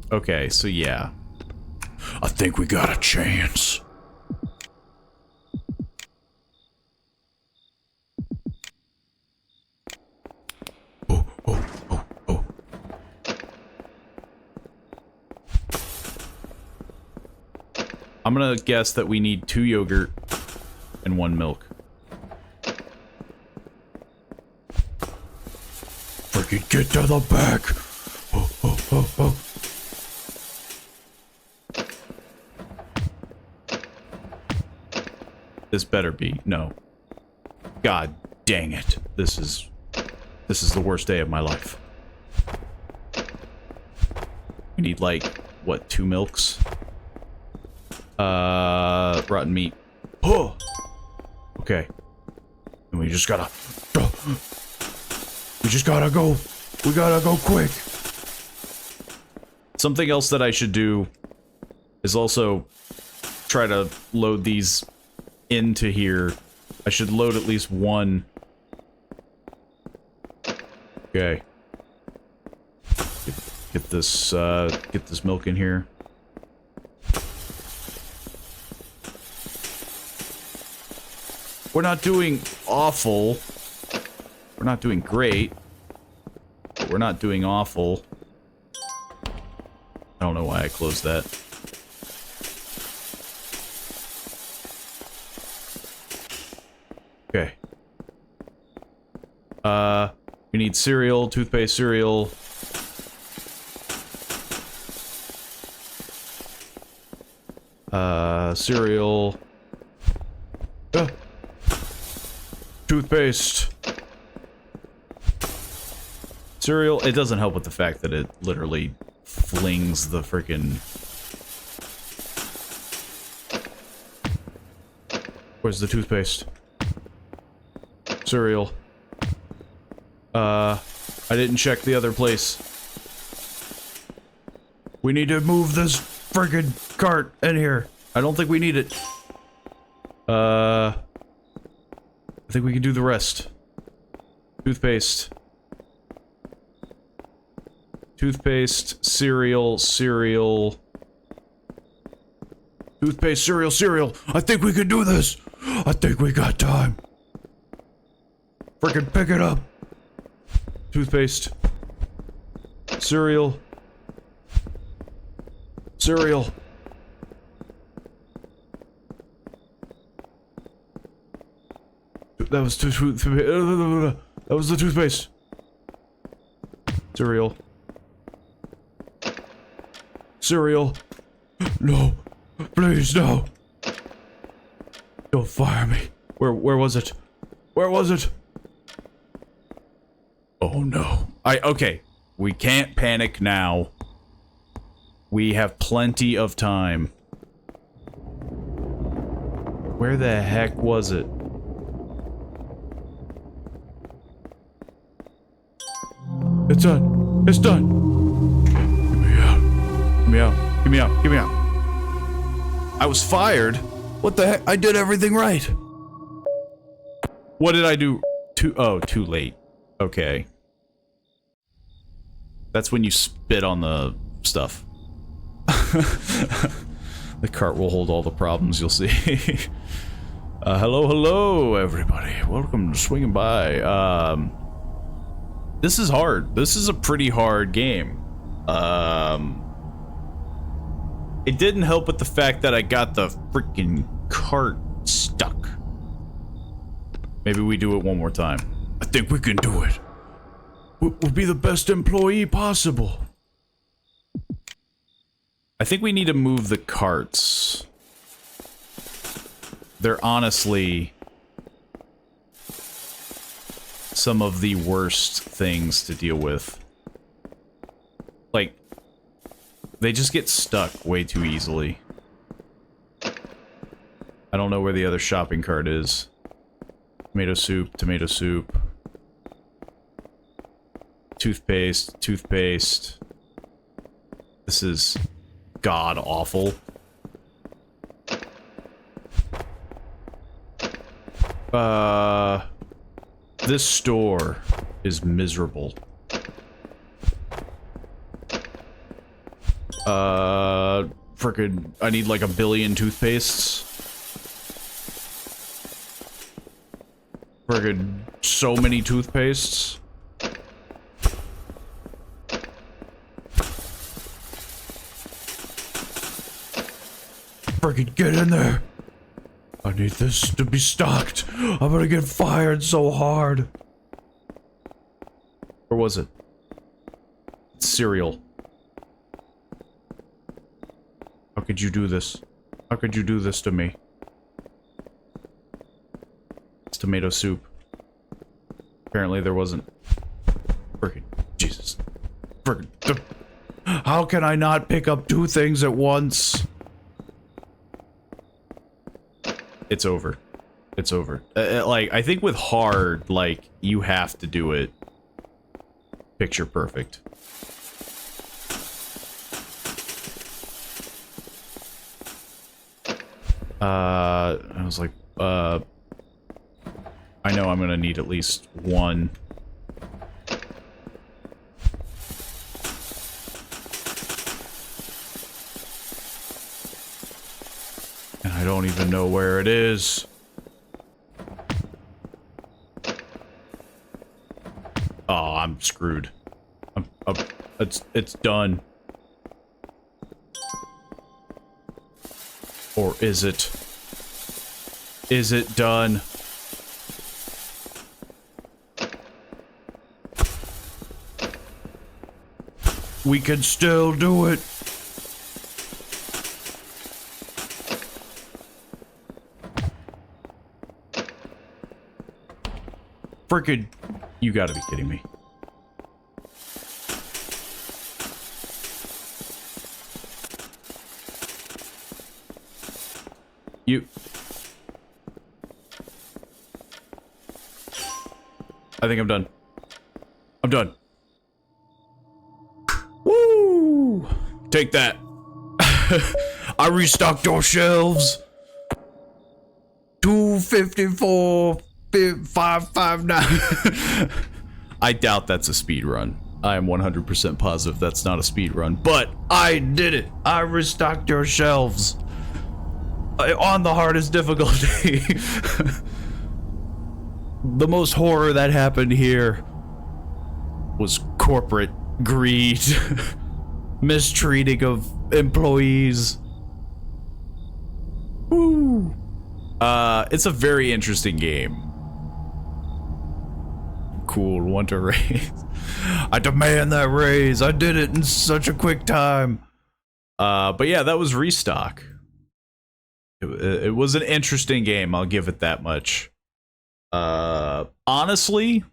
Okay, so yeah. I think we got a chance. Oh, oh, oh, oh. I'm gonna guess that we need 2 yogurt and 1 milk. Freaking get to the back! Oh, oh, oh, oh. This better be. No. God dang it. This is the worst day of my life. We need, like, what, 2 milks? Rotten meat. Oh! Okay. And we just gotta... We just gotta go. We gotta go quick. Something else that I should do is also try to load these into here. I should load at least 1. Okay. Get this milk in here. We're not doing awful. We're not doing great. But we're not doing awful. I don't know why I closed that. Okay. We need cereal, toothpaste cereal. Cereal. Toothpaste. Cereal. It doesn't help with the fact that it literally flings the frickin'... Where's the toothpaste? Cereal. I didn't check the other place. We need to move this friggin' cart in here. I don't think we need it. I think we can do the rest. Toothpaste. Toothpaste, cereal, cereal. Toothpaste, cereal, cereal. I think we can do this. I think we got time. Frickin' pick it up. Toothpaste. Cereal. Cereal. That was that was the toothpaste. Cereal. Cereal. No. Please, no. Don't fire me. Where was it? Where was it? Oh no. Okay. We can't panic now. We have plenty of time. Where the heck was it? It's done. It's done. Get me out. Get me out. Get me out. Get me out. I was fired? What the heck? I did everything right. What did I do? Too late. Okay. That's when you spit on the stuff. The cart will hold all the problems, you'll see. Hello, everybody. Welcome to Swinging By. This is hard. This is a pretty hard game. It didn't help with the fact that I got the freaking cart stuck. Maybe we do it one more time. I think we can do it. We'll be the best employee possible. I think we need to move the carts. They're honestly some of the worst things to deal with. Like, they just get stuck way too easily. I don't know where the other shopping cart is. Tomato soup, tomato soup. Toothpaste, toothpaste. This is god awful. This store is miserable. Frickin', I need like 1 billion toothpastes. Frickin' so many toothpastes. Frickin' get in there. I need this to be stocked. I'm gonna get fired so hard. Where was it? It's cereal. How could you do this? How could you do this to me? It's tomato soup. Apparently there wasn't. Frickin' Jesus. Frickin'. How can I not pick up 2 things at once? It's over. It's over. Like, I think with hard, like, you have to do it picture perfect. I was like, I know I'm gonna need at least 1. And I don't even know where it is. Oh, I'm screwed. It's done. Or is it? Is it done? We can still do it. Frickin', you gotta be kidding me. You... I think I'm done. I'm done. Woo! Take that. I restocked your shelves. 254 559. I doubt that's a speed run. I am 100% positive that's not a speed run, but I did it. I restocked your shelves on the hardest difficulty. The most horror that happened here was corporate greed, mistreating of employees. Woo. It's a very interesting game. Cool, want a raise. I demand that raise. I did it in such a quick time. But yeah, that was Restock. It was an interesting game, I'll give it that much. Honestly,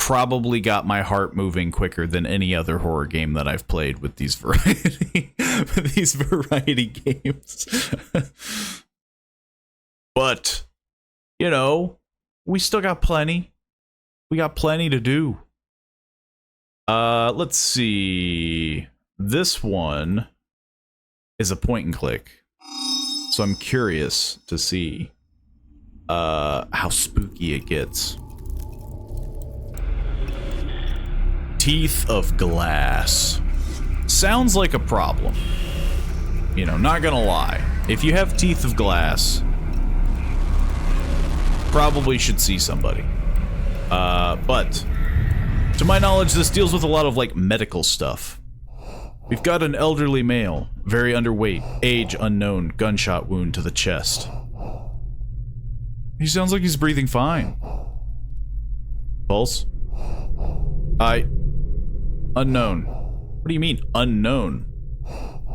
probably got my heart moving quicker than any other horror game that I've played with these variety games. But, you know, we still got plenty. We got plenty to do. Let's see. This one is a point and click. So I'm curious to see how spooky it gets. Teeth of glass. Sounds like a problem. You know, not gonna lie. If you have teeth of glass, probably should see somebody. But to my knowledge, this deals with a lot of like medical stuff. We've got an elderly male, very underweight, age unknown, gunshot wound to the chest. He sounds like he's breathing fine. Pulse? Unknown. What do you mean, unknown?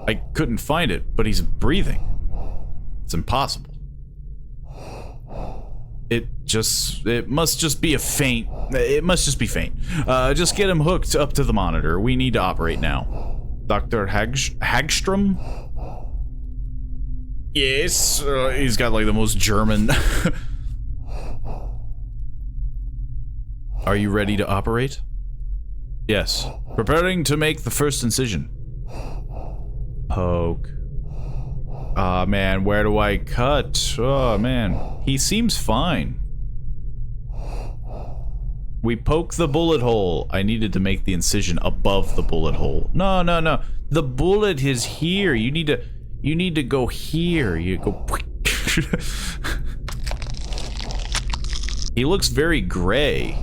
I couldn't find it, but he's breathing. It's impossible. It must just be a faint. It must just be faint. Just get him hooked up to the monitor. We need to operate now. Dr. Hagstrom? Yes, he's got like the most German. Are you ready to operate? Yes. Preparing to make the first incision. Poke. Aw, man, where do I cut? Oh, man. He seems fine. We poke the bullet hole. I needed to make the incision above the bullet hole. No, no, no. The bullet is here. You need to go here. You go. He looks very gray.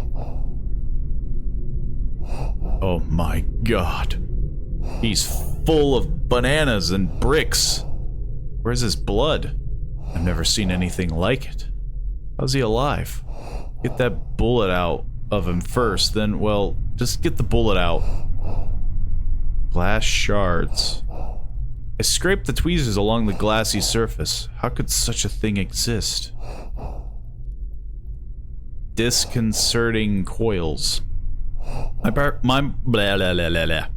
Oh my god. He's full of bananas and bricks. Where's his blood? I've never seen anything like it. How's he alive? Get that bullet out of him first, then, well, just get the bullet out. Glass shards. I scraped the tweezers along the glassy surface. How could such a thing exist? Disconcerting coils. My blah blah blah blah blah.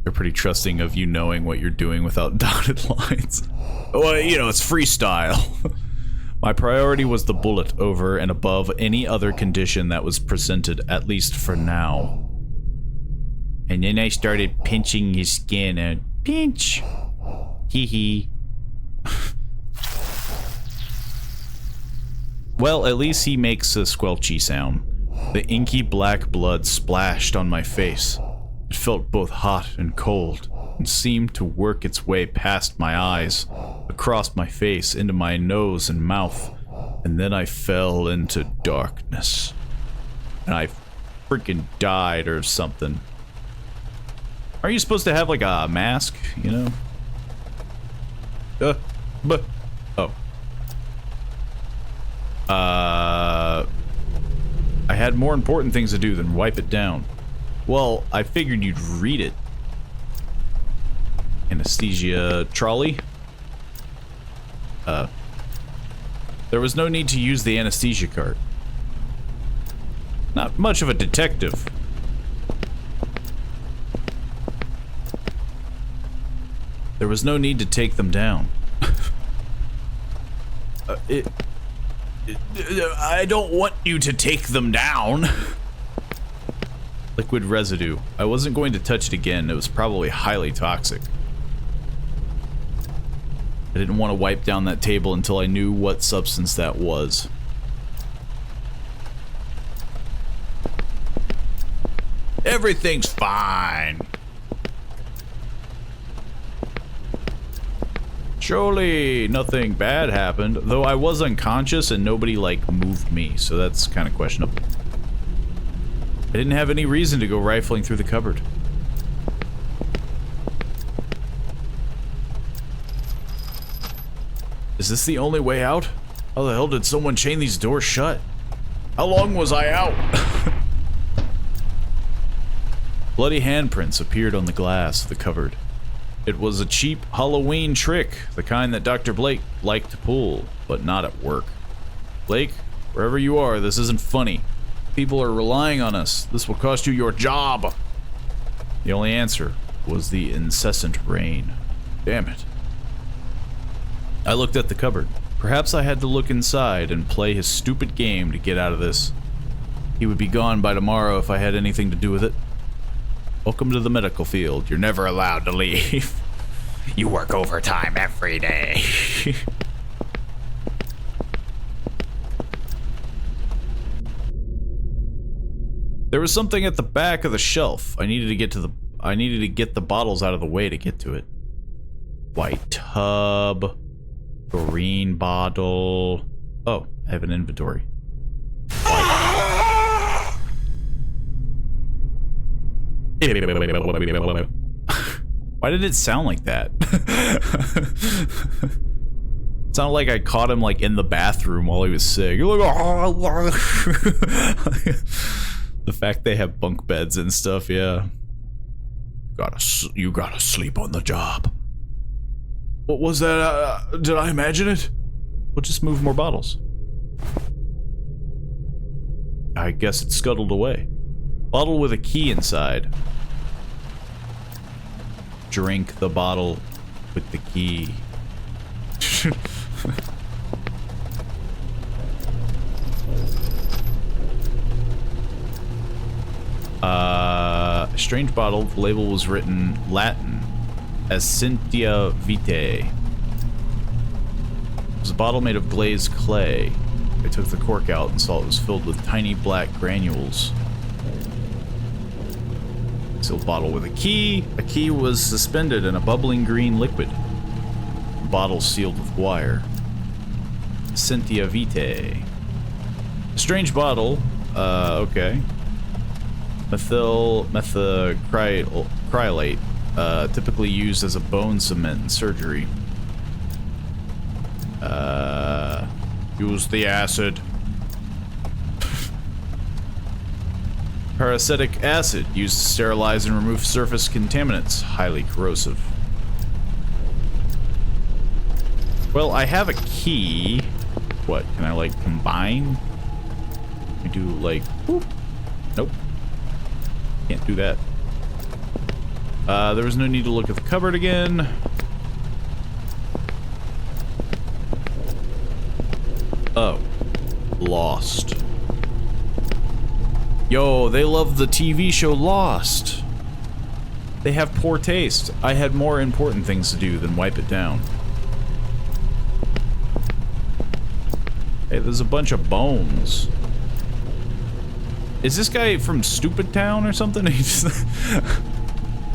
You're pretty trusting of you knowing what you're doing without dotted lines. Well, you know, it's freestyle. My priority was the bullet over and above any other condition that was presented, at least for now. And then I started pinching his skin and pinch. Hee hee. Well, at least he makes a squelchy sound. The inky black blood splashed on my face. It felt both hot and cold, and seemed to work its way past my eyes, across my face, into my nose and mouth, and then I fell into darkness. And I freaking died or something. Are you supposed to have like a mask, you know? Oh. I had more important things to do than wipe it down. Well, I figured you'd read it. Anesthesia trolley. There was no need to use the anesthesia cart. Not much of a detective. There was no need to take them down. I don't want you to take them down. Liquid residue. I wasn't going to touch it again. It was probably highly toxic. I didn't want to wipe down that table until I knew what substance that was. Everything's fine. Surely nothing bad happened, though I was unconscious and nobody, like, moved me, so that's kind of questionable. I didn't have any reason to go rifling through the cupboard. Is this the only way out? How the hell did someone chain these doors shut? How long was I out? Bloody handprints appeared on the glass of the cupboard. It was a cheap Halloween trick, the kind that Dr. Blake liked to pull, but not at work. Blake, wherever you are, this isn't funny. People are relying on us. This will cost you your job. The only answer was the incessant rain. Damn it. I looked at the cupboard. Perhaps I had to look inside and play his stupid game to get out of this. He would be gone by tomorrow if I had anything to do with it. Welcome to the medical field. You're never allowed to leave. You work overtime every day. There was something at the back of the shelf. I needed to get the bottles out of the way to get to it. White tub. Green bottle. Oh, I have an inventory. Why did it sound like that? It sounded like I caught him like in the bathroom while he was sick. You're like, the fact they have bunk beds and stuff, yeah. You gotta sleep on the job. What was that? Did I imagine it? We'll just move more bottles. I guess it scuttled away. Bottle with a key inside. Drink the bottle with the key. Strange bottle. The label was written Latin as Cynthia Vitae. It was a bottle made of glazed clay. I took the cork out and saw it was filled with tiny black granules. Sealed bottle with a key. A key was suspended in a bubbling green liquid. The bottle sealed with wire. Cynthia Vitae. A strange bottle. Okay. Methacrylate. Typically used as a bone cement in surgery. Use the acid. Paracetic acid, used to sterilize and remove surface contaminants. Highly corrosive. Well, I have a key. What, can I, like, combine? Can I do, like, whoop? Nope. Can't do that. There was no need to look at the cupboard again. Oh. Lost. Yo, they love the TV show Lost. They have poor taste. I had more important things to do than wipe it down. Hey, there's a bunch of bones. Is this guy from Stupid Town or something?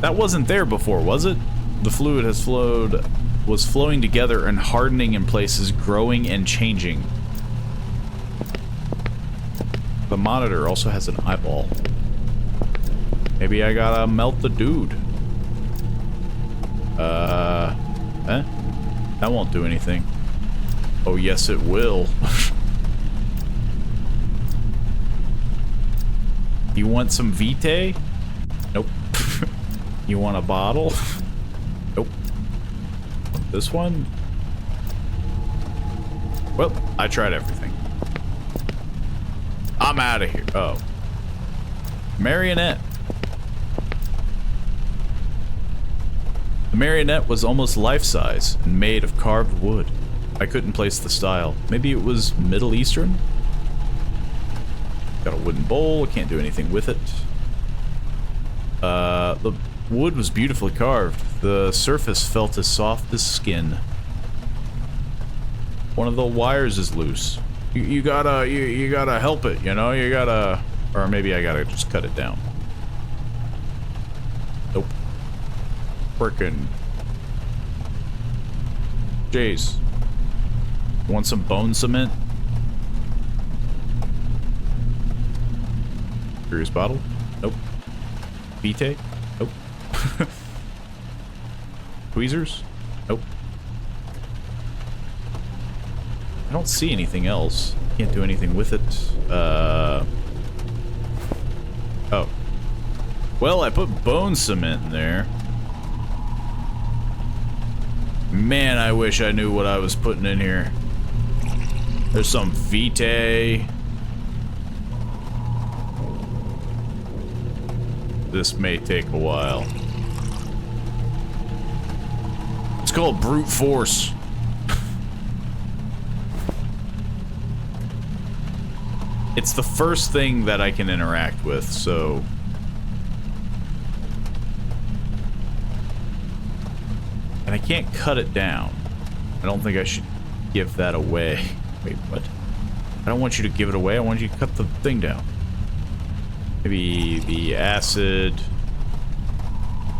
That wasn't there before, was it? The fluid was flowing together and hardening in places, growing and changing. The monitor also has an eyeball. Maybe I gotta melt the dude. That won't do anything. Oh, yes, it will. You want some Vitae? Nope. You want a bottle? Nope. This one? Well, I tried everything. I'm out of here. Oh. Marionette. The marionette was almost life-size and made of carved wood. I couldn't place the style. Maybe it was Middle Eastern? Got a wooden bowl. Can't do anything with it. The wood was beautifully carved. The surface felt as soft as skin. One of the wires is loose. You gotta help it, you know? You gotta... Or maybe I gotta just cut it down. Nope. Frickin'. Jeez. Want some bone cement? Curious bottle? Nope. Vitae? Nope. Tweezers? Nope. I don't see anything else. Can't do anything with it. Oh. Well, I put bone cement in there. Man, I wish I knew what I was putting in here. There's some Vitae. This may take a while. It's called brute force. It's the first thing that I can interact with, so... And I can't cut it down. I don't think I should give that away. Wait, what? I don't want you to give it away. I want you to cut the thing down. Maybe the acid...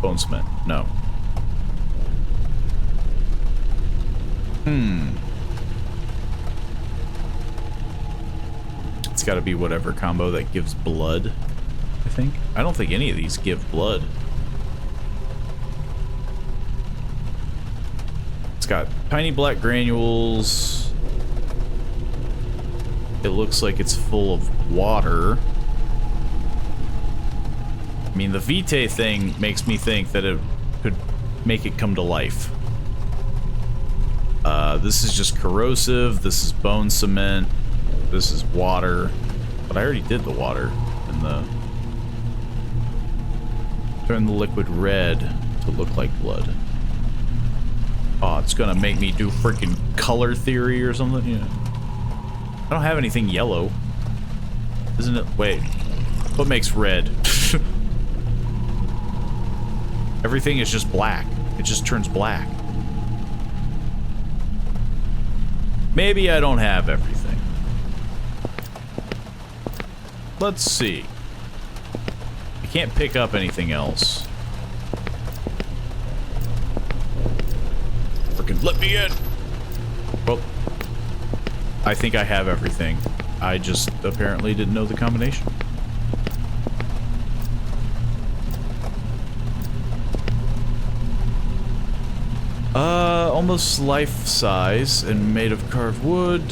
Bone cement. No. It's gotta be whatever combo that gives blood, I think. I don't think any of these give blood. It's got tiny black granules. It looks like it's full of water. I mean, the Vitae thing makes me think that it could make it come to life. This is just corrosive. This is bone cement. This is water. But I already did the water. And turn the liquid red to look like blood. Oh, it's gonna make me do freaking color theory or something? Yeah. I don't have anything yellow. Isn't it? Wait. What makes red? Everything is just black. It just turns black. Maybe I don't have everything. Let's see. I can't pick up anything else. Frickin' let me in! Well, I think I have everything. I just apparently didn't know the combination. Almost life size and made of carved wood.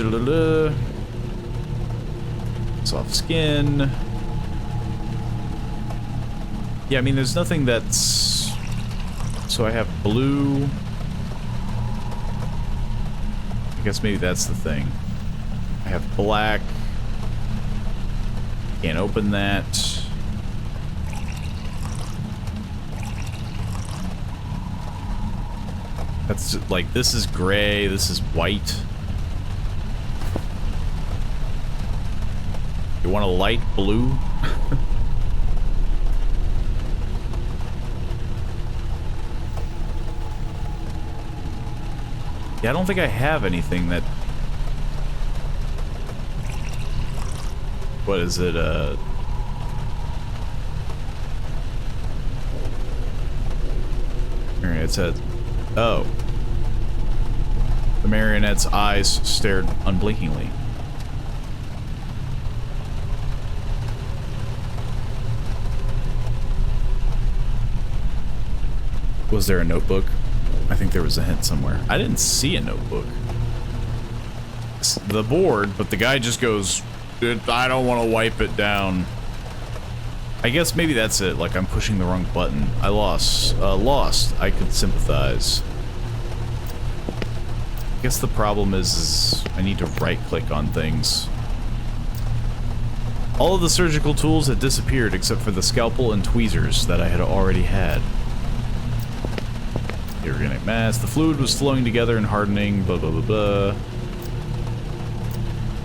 Soft skin. Yeah, I mean, there's nothing that's... So I have blue. I guess maybe that's the thing. I have black. Can't open that. That's like, this is gray, this is white. You want a light blue? Yeah, I don't think I have anything that... What is it, Alright, it says... Oh. The marionette's eyes stared unblinkingly. Was there a notebook? I think there was a hint somewhere. I didn't see a notebook. It's the board, but the guy just goes, I don't want to wipe it down. I guess maybe that's it, like I'm pushing the wrong button. I lost. I could sympathize. I guess the problem is I need to right-click on things. All of the surgical tools had disappeared except for the scalpel and tweezers that I had already had. The organic mass. The fluid was flowing together and hardening, blah, blah, blah, blah.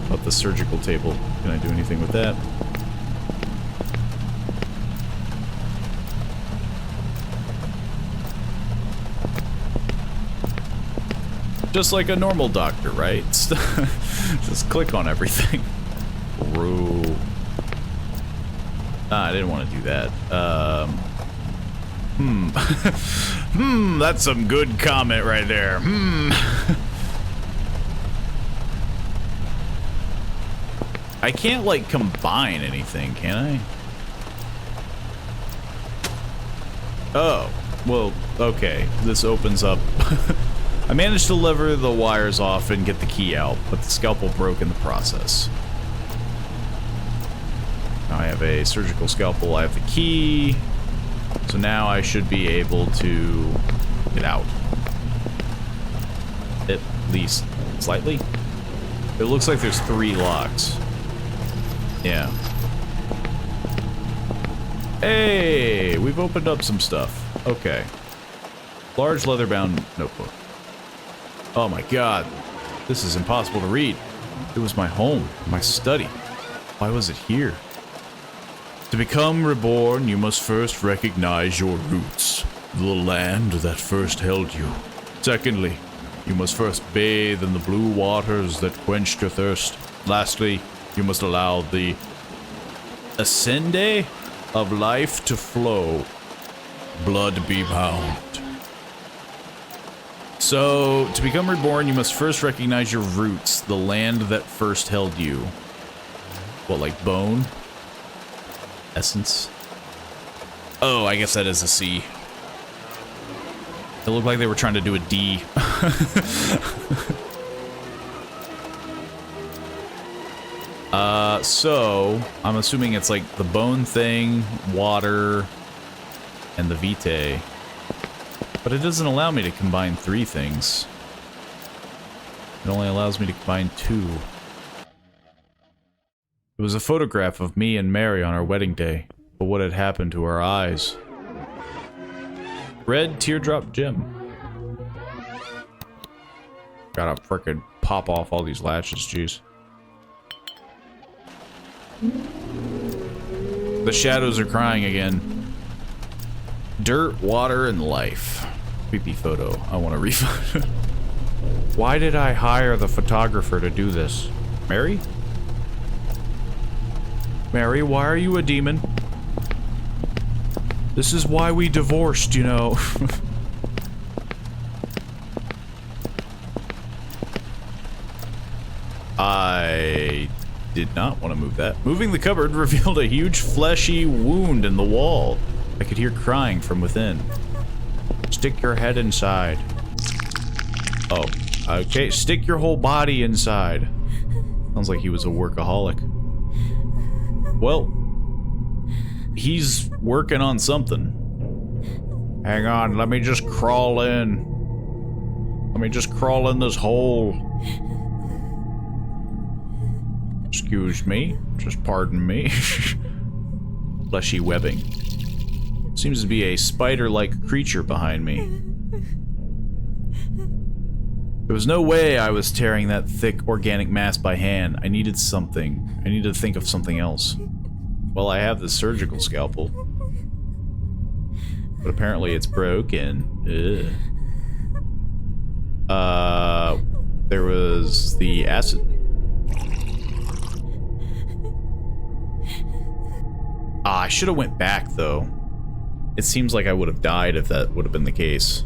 About the surgical table. Can I do anything with that? Just like a normal doctor, right? Just click on everything. Bro. Ah, I didn't want to do that. That's some good comment right there. I can't, like, combine anything, can I? Oh, well, okay. This opens up. I managed to lever the wires off and get the key out, but the scalpel broke in the process. Now I have a surgical scalpel, I have the key, so now I should be able to get out. At least slightly. It looks like there's 3 locks. Yeah. Hey, we've opened up some stuff. Okay. Large leather-bound notebook. Oh my god. This is impossible to read. It was my home, my study. Why was it here? To become reborn, you must first recognize your roots, the land that first held you. Secondly, you must first bathe in the blue waters that quenched your thirst. Lastly, you must allow the ascende of life to flow. Blood be bound. So, to become reborn, you must first recognize your roots, the land that first held you. What, like bone? Essence? Oh, I guess that is a C. It looked like they were trying to do a D. So, I'm assuming it's like the bone thing, water, and the vitae. But it doesn't allow me to combine 3 things. It only allows me to combine 2. It was a photograph of me and Mary on our wedding day, but what had happened to our eyes? Red teardrop gem. Gotta frickin' pop off all these latches, jeez. The shadows are crying again. Dirt, water, and life. Creepy photo. I want to refund. Why did I hire the photographer to do this? Mary? Mary, why are you a demon? This is why we divorced, you know. I did not want to move that. Moving the cupboard revealed a huge fleshy wound in the wall. I could hear crying from within. Stick your head inside. Oh, okay. Stick your whole body inside. Sounds like he was a workaholic. Well, he's working on something. Hang on, let me just crawl in. Let me just crawl in this hole. Excuse me. Just pardon me. Fleshy webbing. Seems to be a spider-like creature behind me. There was no way I was tearing that thick organic mass by hand. I needed something. I needed to think of something else. Well, I have the surgical scalpel. But apparently it's broken. Ugh. There was the acid. Ah, I should have went back, though. It seems like I would have died if that would have been the case.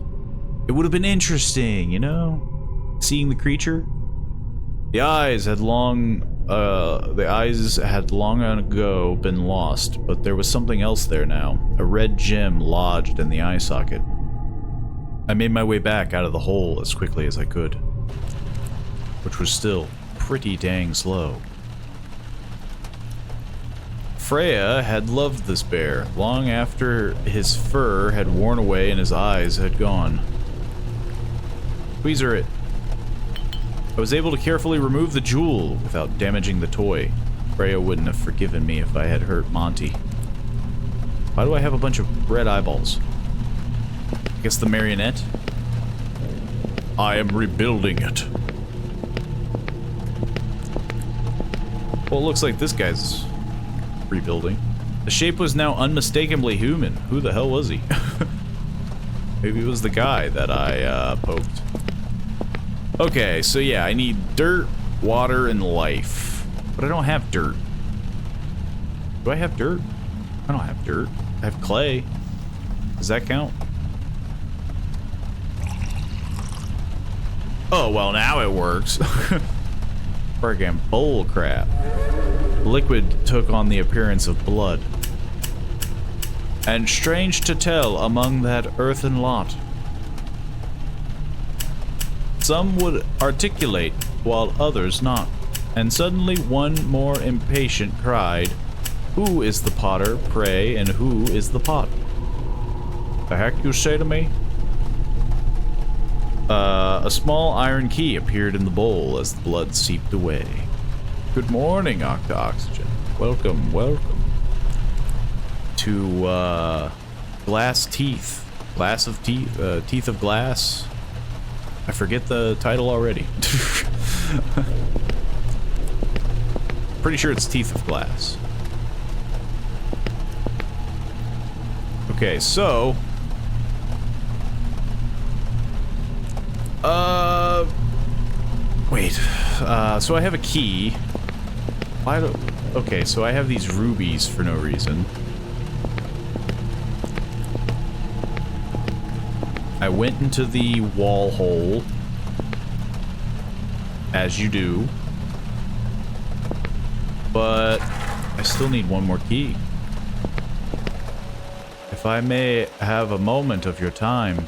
It would have been interesting, you know? Seeing the creature. The eyes had long ago been lost, but there was something else there now. A red gem lodged in the eye socket. I made my way back out of the hole as quickly as I could, which was still pretty dang slow. Freya had loved this bear, long after his fur had worn away and his eyes had gone. Tweezer it. I was able to carefully remove the jewel without damaging the toy. Freya wouldn't have forgiven me if I had hurt Monty. Why do I have a bunch of red eyeballs? I guess the marionette? I am rebuilding it. Well, it looks like this guy's rebuilding. The shape was now unmistakably human. Who the hell was he? Maybe it was the guy that I poked. Okay, so yeah, I need dirt, water, and life. But I don't have dirt. Do I have dirt? I don't have dirt. I have clay. Does that count? Oh, well, now it works. Friggin' bull crap. Liquid took on the appearance of blood. And strange to tell, among that earthen lot, some would articulate, while others not. And suddenly one more impatient cried, "Who is the potter, pray, and who is the pot?" The heck you say to me? A small iron key appeared in the bowl as the blood seeped away. Good morning, Octa Oxygen. Welcome, welcome. to Glass Teeth. Glass of Teeth, Teeth of Glass. I forget the title already. Pretty sure it's Teeth of Glass. Okay, so... Wait. So I have a key. Why do... Okay, so I have these rubies for no reason. I went into the wall hole. As you do. But I still need one more key. If I may have a moment of your time.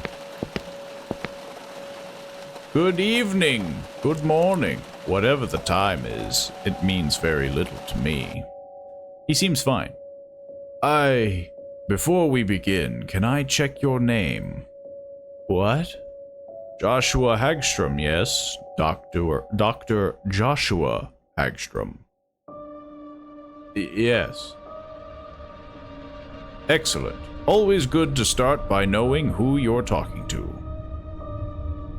Good evening, good morning, whatever the time is, it means very little to me. He seems fine. Before we begin, can I check your name? What? Joshua Hagstrom, yes. Dr. Joshua Hagstrom. Yes. Excellent. Always good to start by knowing who you're talking to.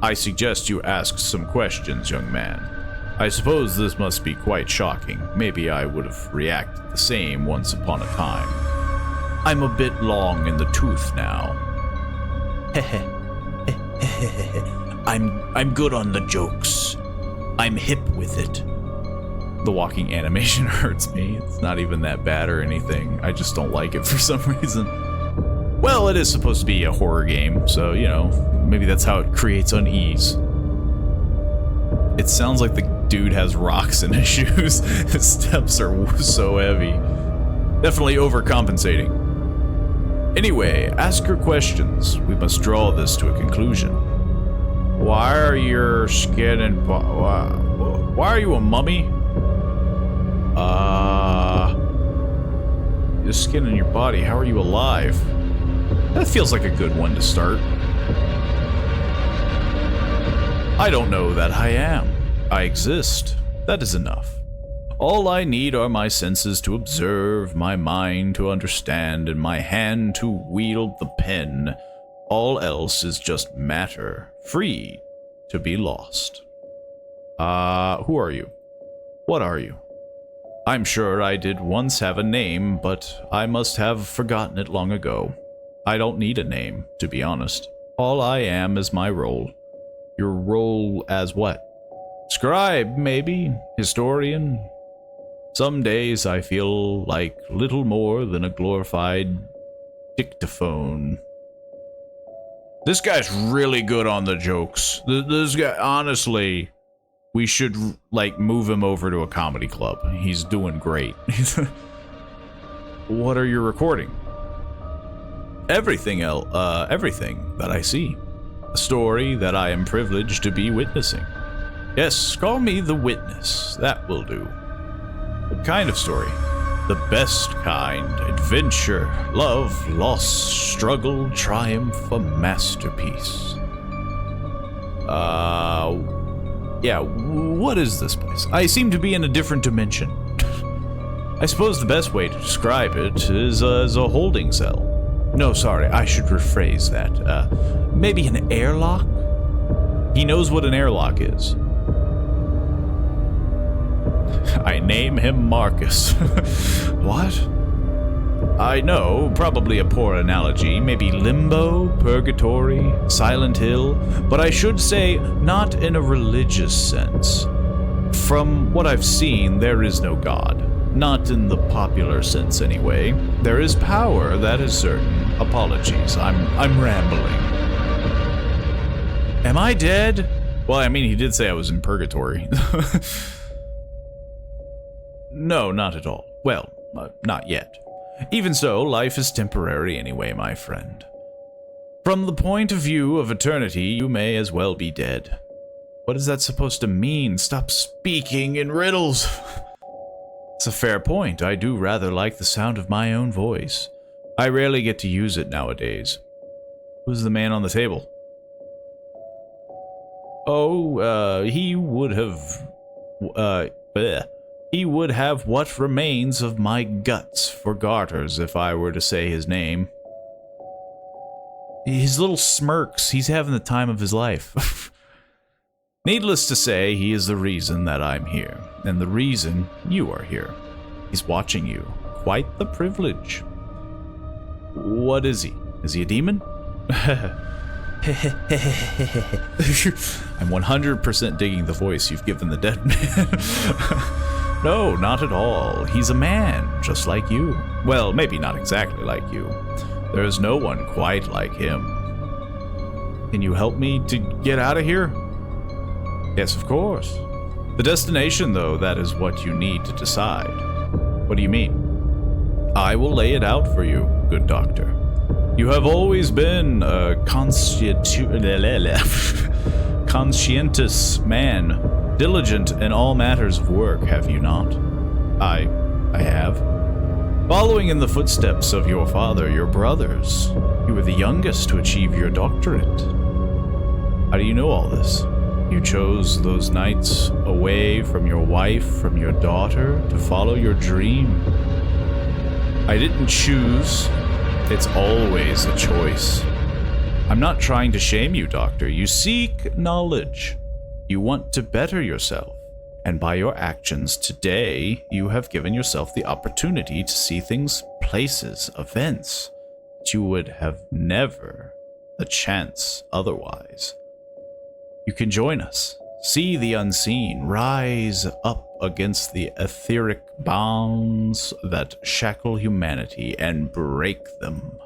I suggest you ask some questions, young man. I suppose this must be quite shocking. Maybe I would have reacted the same once upon a time. I'm a bit long in the tooth now. I'm good on the jokes. I'm hip with it. The walking animation hurts me. It's not even that bad or anything. I just don't like it for some reason. Well, it is supposed to be a horror game, so, you know, maybe that's how it creates unease. It sounds like the dude has rocks in his shoes. His steps are so heavy. Definitely overcompensating. Anyway, ask your questions. We must draw this to a conclusion. Why are your skin and... Why are you a mummy? Your skin and your body, how are you alive? That feels like a good one to start. I don't know that I am. I exist. That is enough. All I need are my senses to observe, my mind to understand, and my hand to wield the pen. All else is just matter, free to be lost. Who are you? What are you? I'm sure I did once have a name, but I must have forgotten it long ago. I don't need a name, to be honest. All I am is my role. Your role as what? Scribe, maybe? Historian? Some days I feel like little more than a glorified dictaphone. This guy's really good on the jokes. This guy, honestly, we should, like, move him over to a comedy club. He's doing great. What are you recording? Everything that I see. A story that I am privileged to be witnessing. Yes, call me the witness. That will do. What kind of story? The best kind. Adventure, love, loss, struggle, triumph, a masterpiece. Yeah, what is this place? I seem to be in a different dimension. I suppose the best way to describe it is as a holding cell. No, sorry, I should rephrase that. Maybe an airlock? He knows what an airlock is. I name him Marcus. What? I know, probably a poor analogy. Maybe limbo, purgatory, Silent Hill. But I should say, not in a religious sense. From what I've seen, there is no God. Not in the popular sense, anyway. There is power, that is certain. Apologies, I'm rambling. Am I dead? Well, I mean, he did say I was in purgatory. No, not at all. Well, not yet. Even so, life is temporary anyway, my friend. From the point of view of eternity, you may as well be dead. What is that supposed to mean? Stop speaking in riddles! It's a fair point. I do rather like the sound of my own voice. I rarely get to use it nowadays. Who's the man on the table? Oh, he would have... He would have what remains of my guts for garters if I were to say his name. His little smirks, he's having the time of his life. Needless to say, he is the reason that I'm here, and the reason you are here. He's watching you. Quite the privilege. What is he? Is he a demon? I'm 100% digging the voice you've given the dead man. No, not at all. He's a man, just like you. Well, maybe not exactly like you. There is no one quite like him. Can you help me to get out of here? Yes, of course. The destination, though, that is what you need to decide. What do you mean? I will lay it out for you, good doctor. You have always been a conscientious man, diligent in all matters of work, have you not? I have. Following in the footsteps of your father, your brothers, you were the youngest to achieve your doctorate. How do you know all this? You chose those nights away from your wife, from your daughter, to follow your dream. I didn't choose. It's always a choice. I'm not trying to shame you, Doctor. You seek knowledge. You want to better yourself. And by your actions today, you have given yourself the opportunity to see things, places, events that you would have never the chance otherwise. You can join us, see the unseen, rise up against the etheric bounds that shackle humanity and break them.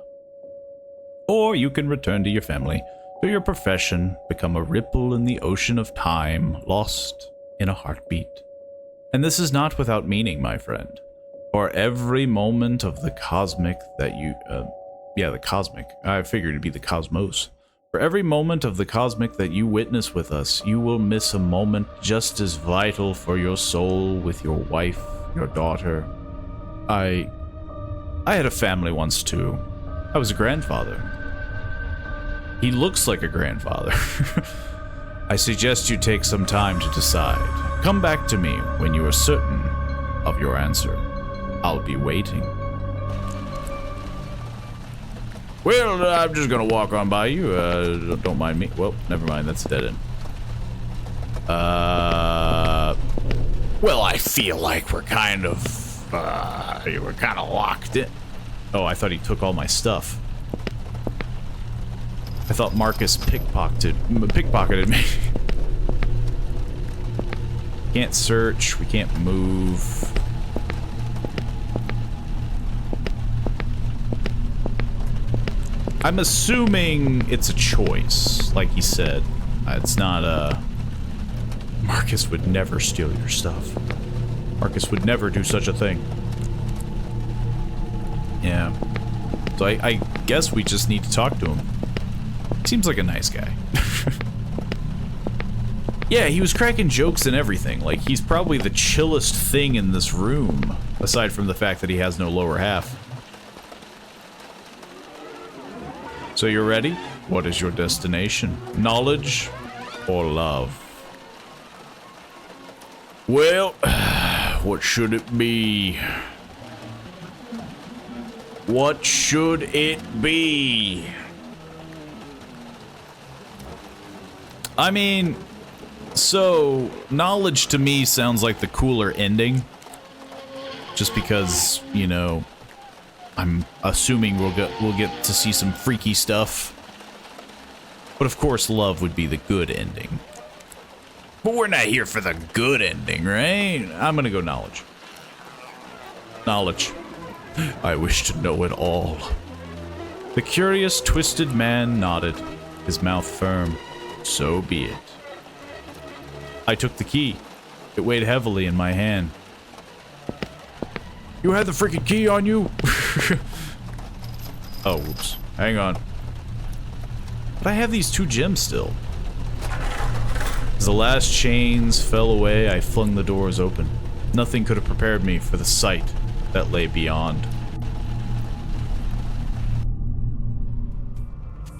Or you can return to your family, to your profession, become a ripple in the ocean of time, lost in a heartbeat. And this is not without meaning, my friend. For every moment of the cosmic that you... the cosmic. I figured it'd be the cosmos. For every moment of the cosmic that you witness with us, you will miss a moment just as vital for your soul with your wife, your daughter. I had a family once too. I was a grandfather. He looks like a grandfather. I suggest you take some time to decide. Come back to me when you are certain of your answer. I'll be waiting. Well, I'm just gonna walk on by you. Don't mind me. Well, never mind. That's a dead end. Well, I feel like we're kind of locked in. Oh, I thought he took all my stuff. I thought Marcus pickpocketed me. Can't search. We can't move. I'm assuming it's a choice, like he said. It's not Marcus would never steal your stuff. Marcus would never do such a thing. Yeah. So I guess we just need to talk to him. Seems like a nice guy. Yeah, he was cracking jokes and everything. Like, he's probably the chillest thing in this room, aside from the fact that he has no lower half. So you're ready? What is your destination? Knowledge or love? Well, what should it be? What should it be? I mean, so knowledge to me sounds like the cooler ending. Just because, you know, I'm assuming we'll get to see some freaky stuff. But of course, love would be the good ending. But we're not here for the good ending, right? I'm gonna go knowledge. Knowledge. I wish to know it all. The curious, twisted man nodded, his mouth firm. So be it. I took the key. It weighed heavily in my hand. You had the freaking key on you? Oh, whoops. Hang on. But I have these 2 gems still. As the last chains fell away, I flung the doors open. Nothing could have prepared me for the sight that lay beyond.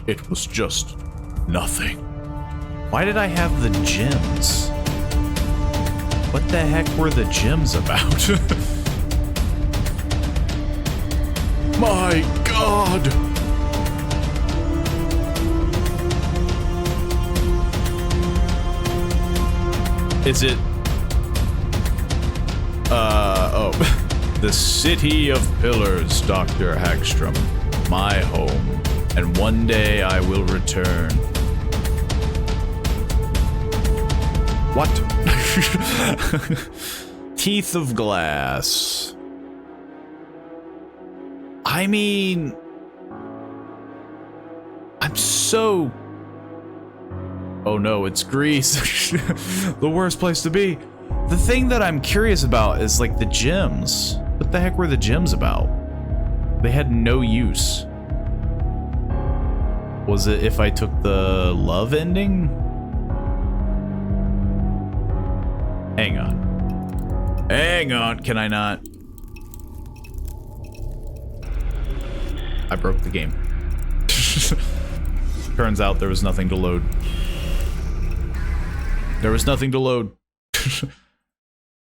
It was just nothing. Why did I have the gems? What the heck were the gyms about? My God! Is it... oh. The City of Pillars, Dr. Hagstrom. My home. And one day I will return. What? Teeth of glass. I mean... I'm so... Oh no, it's Greece. The worst place to be. The thing that I'm curious about is like the gems. What the heck were the gems about? They had no use. Was it if I took the love ending? Hang on. Hang on, can I not? I broke the game. Turns out there was nothing to load. There was nothing to load.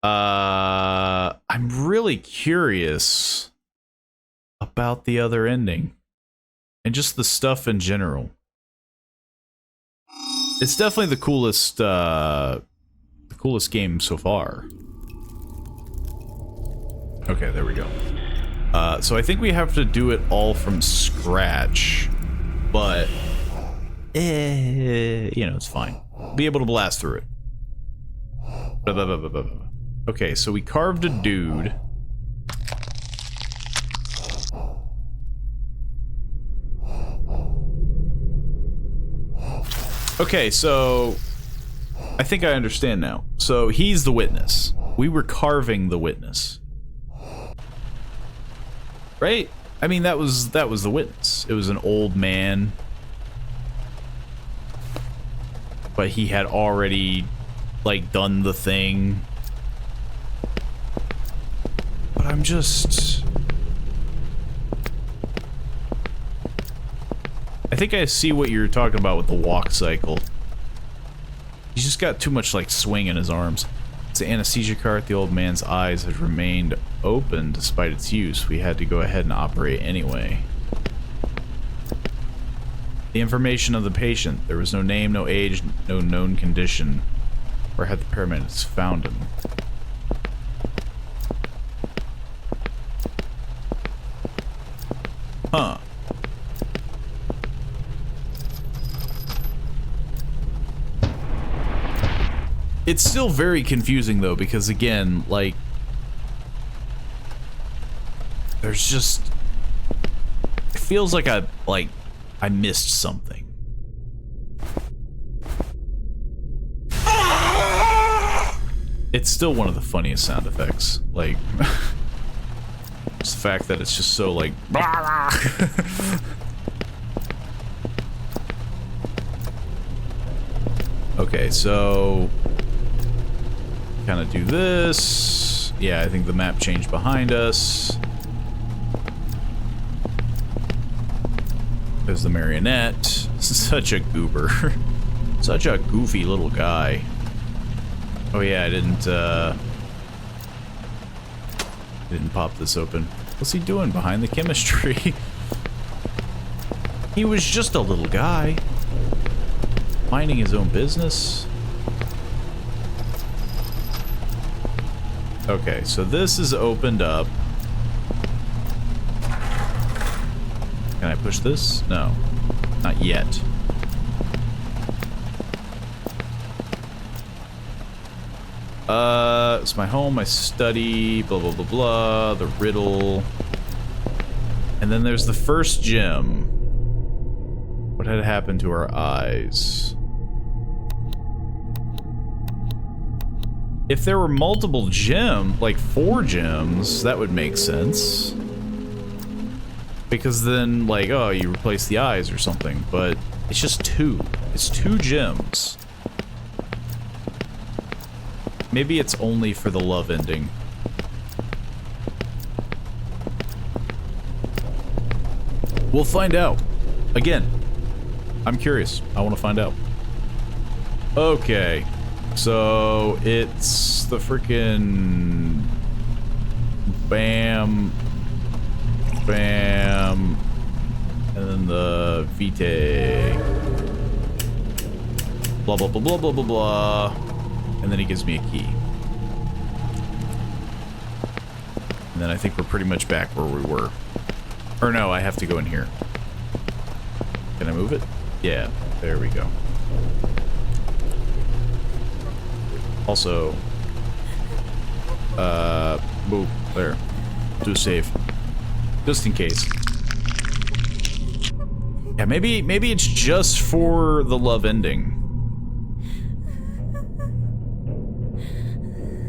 I'm really curious about the other ending. And just the stuff in general. It's definitely the coolest game so far. Okay, there we go. So I think we have to do it all from scratch. But, you know, it's fine. Be able to blast through it. Okay, so we carved a dude. Okay, so I think I understand now. So he's the witness. We were carving the witness. Right? I mean, that was the witness. It was an old man. But he had already, like, done the thing. But I'm just... I think I see what you're talking about with the walk cycle. He's just got too much, like, swing in his arms. It's the anesthesia cart. The old man's eyes had remained open despite its use. We had to go ahead and operate anyway. The information of the patient. There was no name, no age, no known condition. Where had the paramedics found him? Huh. It's still very confusing though, because again, like, there's just, it feels like I missed something. It's still one of the funniest sound effects. Like, it's the fact that it's just so like. Okay, so kind of do this. Yeah, I think the map changed behind us. There's the marionette. Such a goober. Such a goofy little guy. Oh yeah, I didn't pop this open. What's he doing behind the chemistry? He was just a little guy. Minding his own business. Okay, so this is opened up. Can I push this? No. Not yet. It's my home, my study, blah, blah, blah, blah, the riddle. And then there's the first gym. What had happened to our eyes? If there were multiple gems, like 4 gems, that would make sense. Because then, like, oh, you replace the eyes or something, but it's just 2. It's 2 gems. Maybe it's only for the love ending. We'll find out. Again, I'm curious. I want to find out. Okay. So it's the freaking bam, bam, and then the vitae. Blah, blah, blah, blah, blah, blah, blah. And then he gives me a key. And then I think we're pretty much back where we were. Or no, I have to go in here. Can I move it? Yeah, there we go. Also, boop, there. Do save. Just in case. Yeah, maybe it's just for the love ending.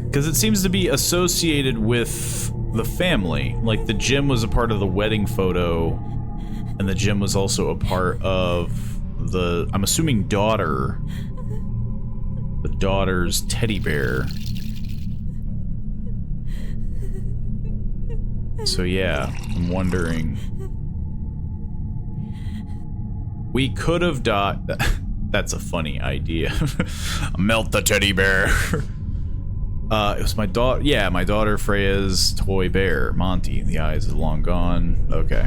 Because it seems to be associated with the family. Like, the gym was a part of the wedding photo, and the gym was also a part of the, I'm assuming, daughter. The daughter's teddy bear. So yeah, I'm wondering. We could have That's a funny idea. Melt the teddy bear. It was my daughter. Yeah, my daughter Freya's toy bear, Monty. The eyes are long gone. Okay.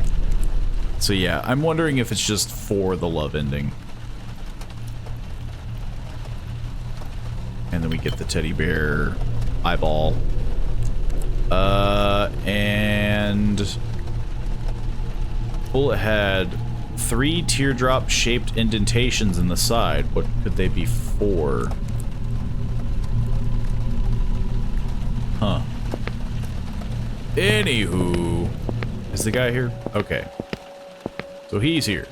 So yeah, I'm wondering if it's just for the love ending. And then we get the teddy bear eyeball. And Bullet had 3 teardrop-shaped indentations in the side. What could they be for? Huh. Anywho. Is the guy here? Okay. So he's here.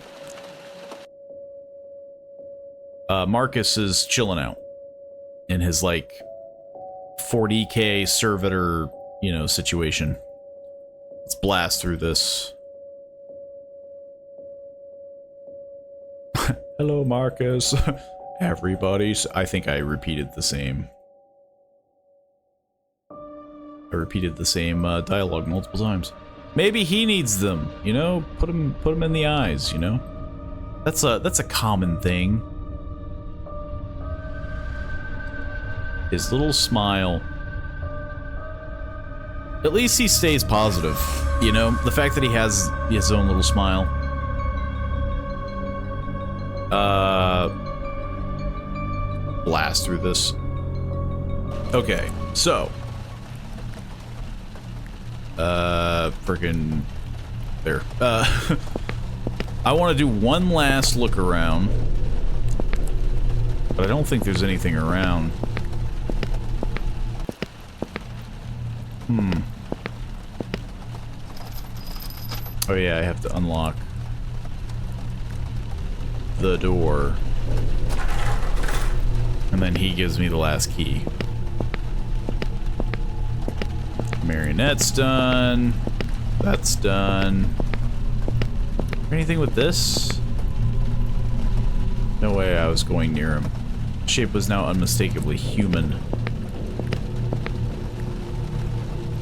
Marcus is chilling out in his, like, 40k servitor, you know, situation. Let's blast through this. Hello, Marcus. Everybody's... I think I repeated the same. I repeated the same dialogue multiple times. Maybe he needs them, you know? Put him in the eyes, you know? That's a common thing. His little smile. At least he stays positive, you know? The fact that he has his own little smile. Blast through this. Okay, so. Freaking there. I want to do one last look around. But I don't think there's anything around. Oh yeah, I have to unlock the door. And then he gives me the last key. Marionette's done. That's done. Anything with this? No way I was going near him. Shape was now unmistakably human.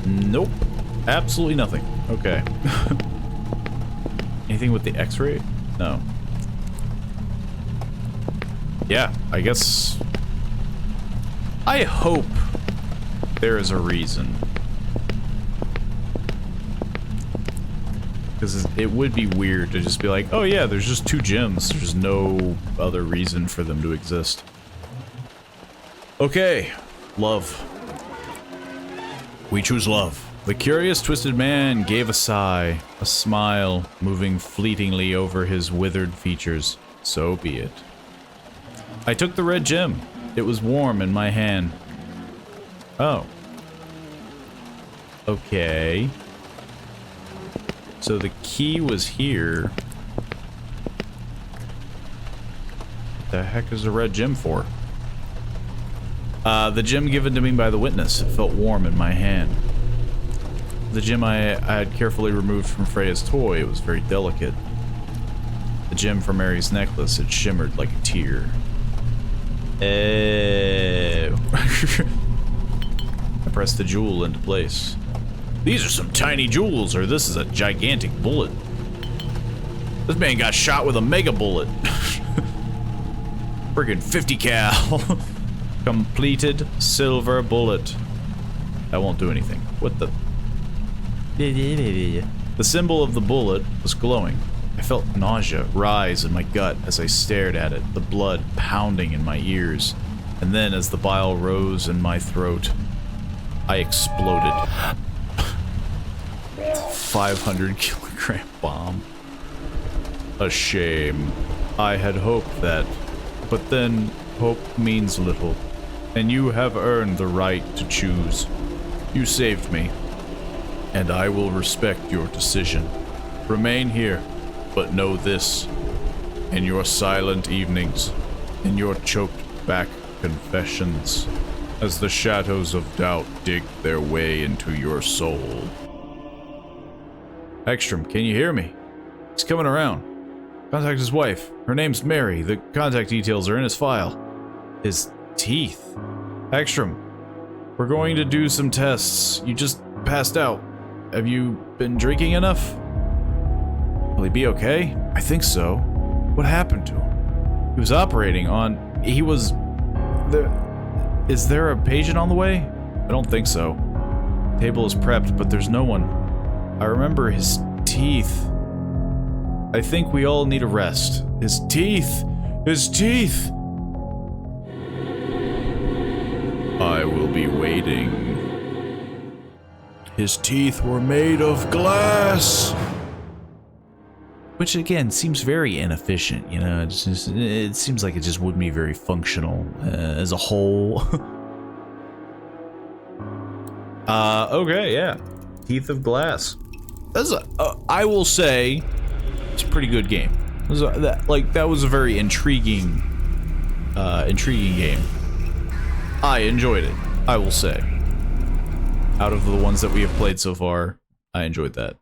Nope. Absolutely nothing. Okay. Anything with the X-ray? No. Yeah, I guess... I hope there is a reason. Because it would be weird to just be like, oh yeah, there's just 2 gyms. There's no other reason for them to exist. Okay. Love. We choose love. The curious, twisted man gave a sigh, a smile moving fleetingly over his withered features. So be it. I took the red gem. It was warm in my hand. Oh. Okay. So the key was here. What the heck is a red gem for? The gem given to me by the witness. It felt warm in my hand. The gem I had carefully removed from Freya's toy. It was very delicate. The gem from Mary's necklace. It shimmered like a tear. I pressed the jewel into place. These are some tiny jewels, or this is a gigantic bullet. This man got shot with a mega bullet. Friggin' 50 cal. Completed silver bullet. That won't do anything. What the? The symbol of the bullet was glowing. I felt nausea rise in my gut as I stared at it, the blood pounding in my ears. And then as the bile rose in my throat, I exploded. 500 kilogram bomb. A shame. I had hoped that, but then hope means little, and you have earned the right to choose. You saved me, and I will respect your decision. Remain here, but know this. In your silent evenings, in your choked back confessions, as the shadows of doubt dig their way into your soul. Ekstrom, can you hear me? He's coming around. Contact his wife. Her name's Mary. The contact details are in his file. His teeth. Ekstrom, we're going to do some tests. You just passed out. Have you been drinking enough? Will he be okay? I think so. What happened to him? He was operating on... He was... Is there a patient on the way? I don't think so. Table is prepped, but there's no one. I remember his teeth. I think we all need a rest. His teeth! His teeth! I will be waiting. His teeth were made of glass! Which, again, seems very inefficient, you know? It seems like it just wouldn't be very functional as a whole. Okay, yeah. Teeth of glass. That's I will say, it's a pretty good game. That was a very intriguing game. I enjoyed it, I will say. Out of the ones that we have played so far, I enjoyed that.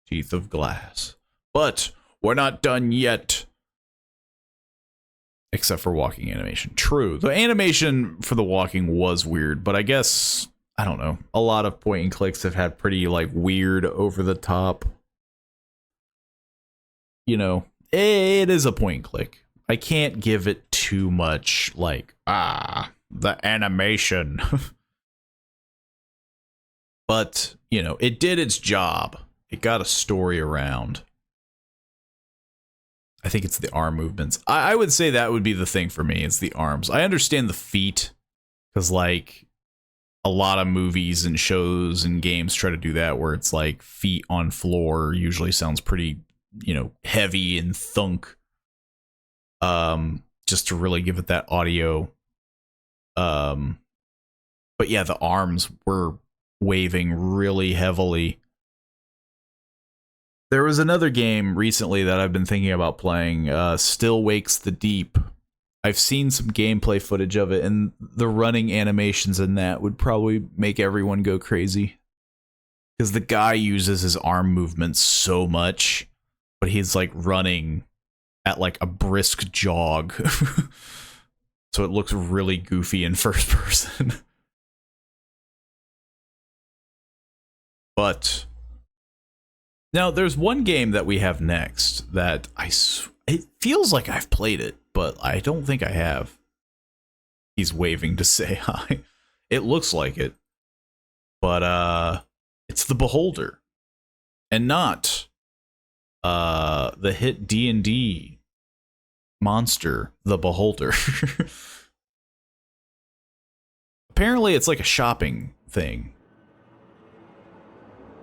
Teeth of glass. But we're not done yet. Except for walking animation. True. The animation for the walking was weird, but I guess, I don't know. A lot of point and clicks have had pretty, like, weird, over the top. You know, it is a point and click. I can't give it too much, like, the animation. But, you know, it did its job. It got a story around. I think it's the arm movements. I would say that would be the thing for me. It's the arms. I understand the feet, because, like, a lot of movies and shows and games try to do that, where it's like feet on floor usually sounds pretty, you know, heavy and thunk. Just to really give it that audio. But yeah, the arms were waving really heavily. There was another game recently that I've been thinking about playing, Still Wakes the Deep. I've seen some gameplay footage of it, and the running animations in that would probably make everyone go crazy. Because the guy uses his arm movements so much, but he's like running at like a brisk jog. So it looks really goofy in first person. But now there's one game that we have next that it feels like I've played it, but I don't think I have. He's waving to say hi. It looks like it. But it's The Beholder. And not the hit D&D monster, The Beholder. Apparently it's like a shopping thing.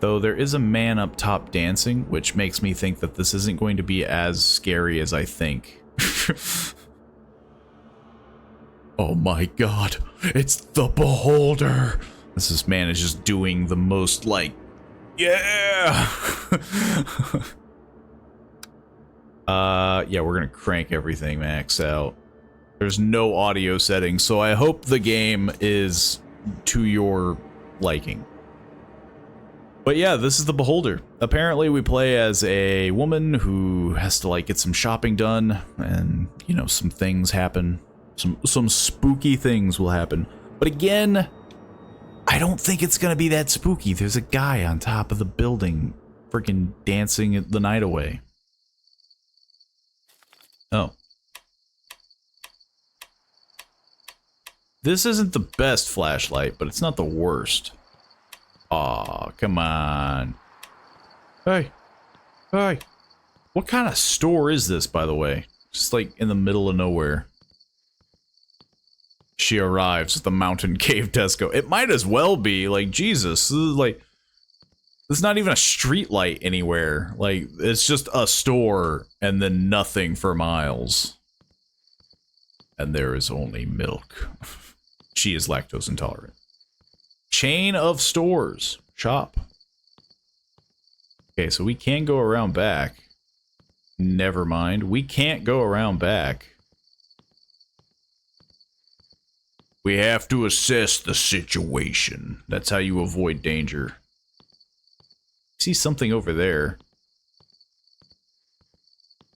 Though there is a man up top dancing, which makes me think that this isn't going to be as scary as I think. Oh my god, it's The Beholder! This man is just doing the most, like, yeah! Yeah, we're gonna crank everything max out. There's no audio settings, so I hope the game is to your liking. But yeah, this is The Beholder. Apparently we play as a woman who has to, like, get some shopping done, and, you know, some things happen. Some spooky things will happen. But again, I don't think it's gonna be that spooky. There's a guy on top of the building freaking dancing the night away. Oh. This isn't the best flashlight, but it's not the worst. Aw, come on. Hey. Hey. What kind of store is this, by the way? Just like in the middle of nowhere. She arrives at the mountain cave Tesco. It might as well be. Like, Jesus. This is like... There's not even a street light anywhere. Like, it's just a store and then nothing for miles. And there is only milk. She is lactose intolerant. Chain of stores. Shop. Okay, so we can go around back. Never mind. We can't go around back. We have to assess the situation. That's how you avoid danger. See something over there.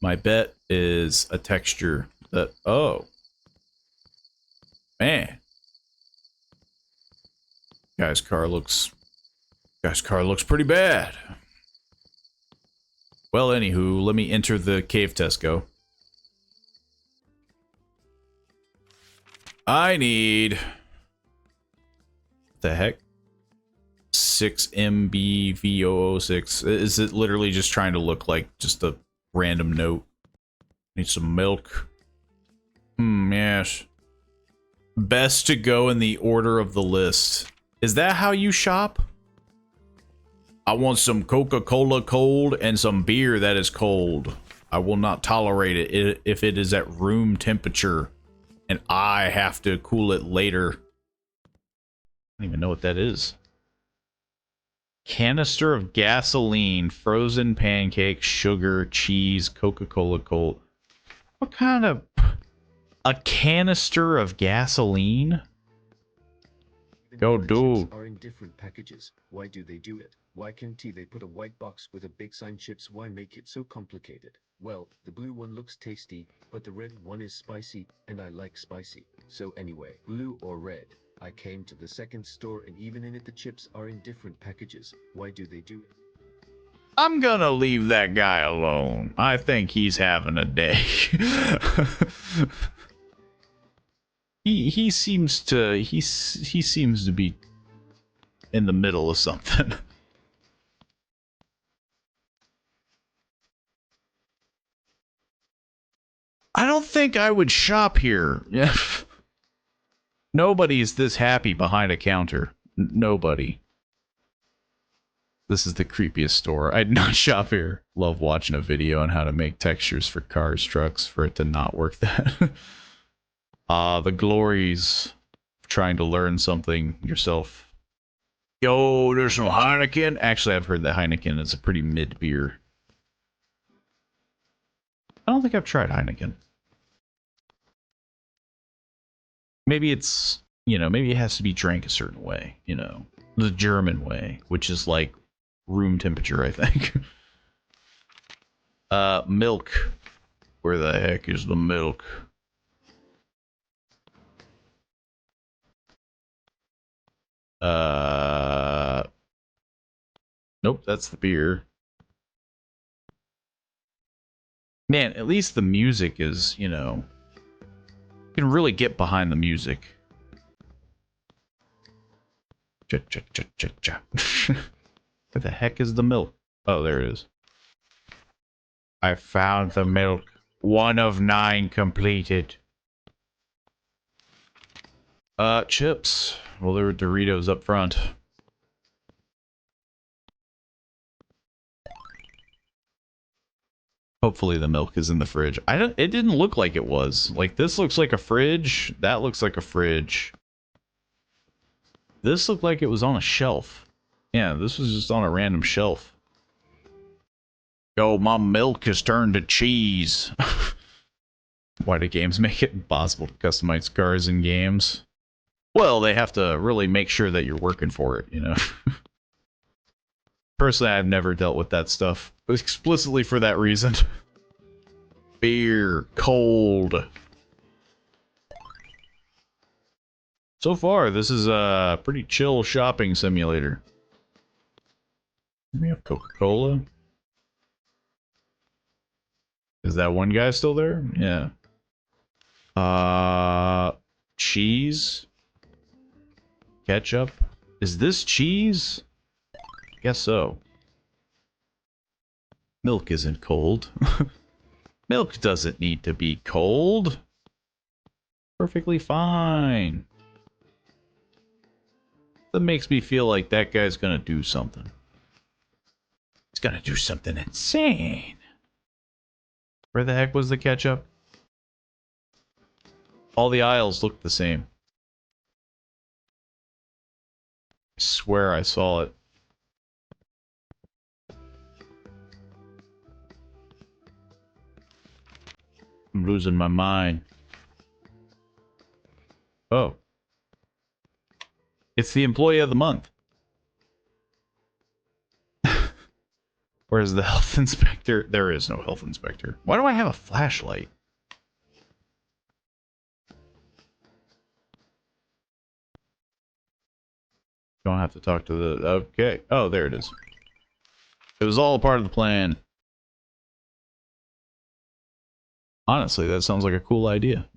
My bet is a texture that... Oh. Man. Guy's car looks pretty bad. Well, anywho, let me enter the cave Tesco. I need... What the heck? 6MBV006. Is it literally just trying to look like just a random note? Need some milk. Yes. Best to go in the order of the list. Is that how you shop? I want some Coca-Cola cold and some beer that is cold. I will not tolerate it if it is at room temperature and I have to cool it later. I don't even know what that is. Canister of gasoline, frozen pancake, sugar, cheese, Coca-Cola cold. What kind of... A canister of gasoline? Yo, dude. Are in different packages. Why do they do it? Why can't they put a white box with a big sign chips? Why make it so complicated? Well, the blue one looks tasty, but the red one is spicy, and I like spicy. So anyway, blue or red? I came to the second store and even in it the chips are in different packages. Why do they do it? I'm gonna leave that guy alone. I think he's having a day. He seems to he seems to be in the middle of something. I don't think I would shop here. Nobody's this happy behind a counter. Nobody. This is the creepiest store. I'd not shop here. Love watching a video on how to make textures for cars, trucks, for it to not work that. The glories of trying to learn something yourself. Yo, there's some Heineken. Actually, I've heard that Heineken is a pretty mid beer. I don't think I've tried Heineken. Maybe it's, you know, maybe it has to be drank a certain way, you know. The German way, which is like room temperature, I think. Milk. Where the heck is the milk? Nope, that's the beer. Man, at least the music is, you know, you can really get behind the music. Cha cha cha cha cha. Where the heck is the milk? Oh, there it is. I found the milk. 1 of 9 completed. Chips. Well, there were Doritos up front. Hopefully the milk is in the fridge. It didn't look like it was. Like, this looks like a fridge. That looks like a fridge. This looked like it was on a shelf. Yeah, this was just on a random shelf. Yo, my milk has turned to cheese. Why do games make it impossible to customize cars in games? Well, they have to really make sure that you're working for it, you know? Personally, I've never dealt with that stuff. Explicitly for that reason. Beer. Cold. So far, this is a pretty chill shopping simulator. We have Coca-Cola. Is that one guy still there? Yeah. Cheese. ketchup. Is this cheese? Guess so. Milk isn't cold. Milk doesn't need to be cold. Perfectly fine. That makes me feel like that guy's gonna do something. He's gonna do something insane. Where the heck was the ketchup? All the aisles looked the same. I swear I saw it. I'm losing my mind. Oh. It's the employee of the month. Where's the health inspector? There is no health inspector. Why do I have a flashlight? Don't have to talk to the... Okay. Oh, there it is. It was all a part of the plan. Honestly, that sounds like a cool idea.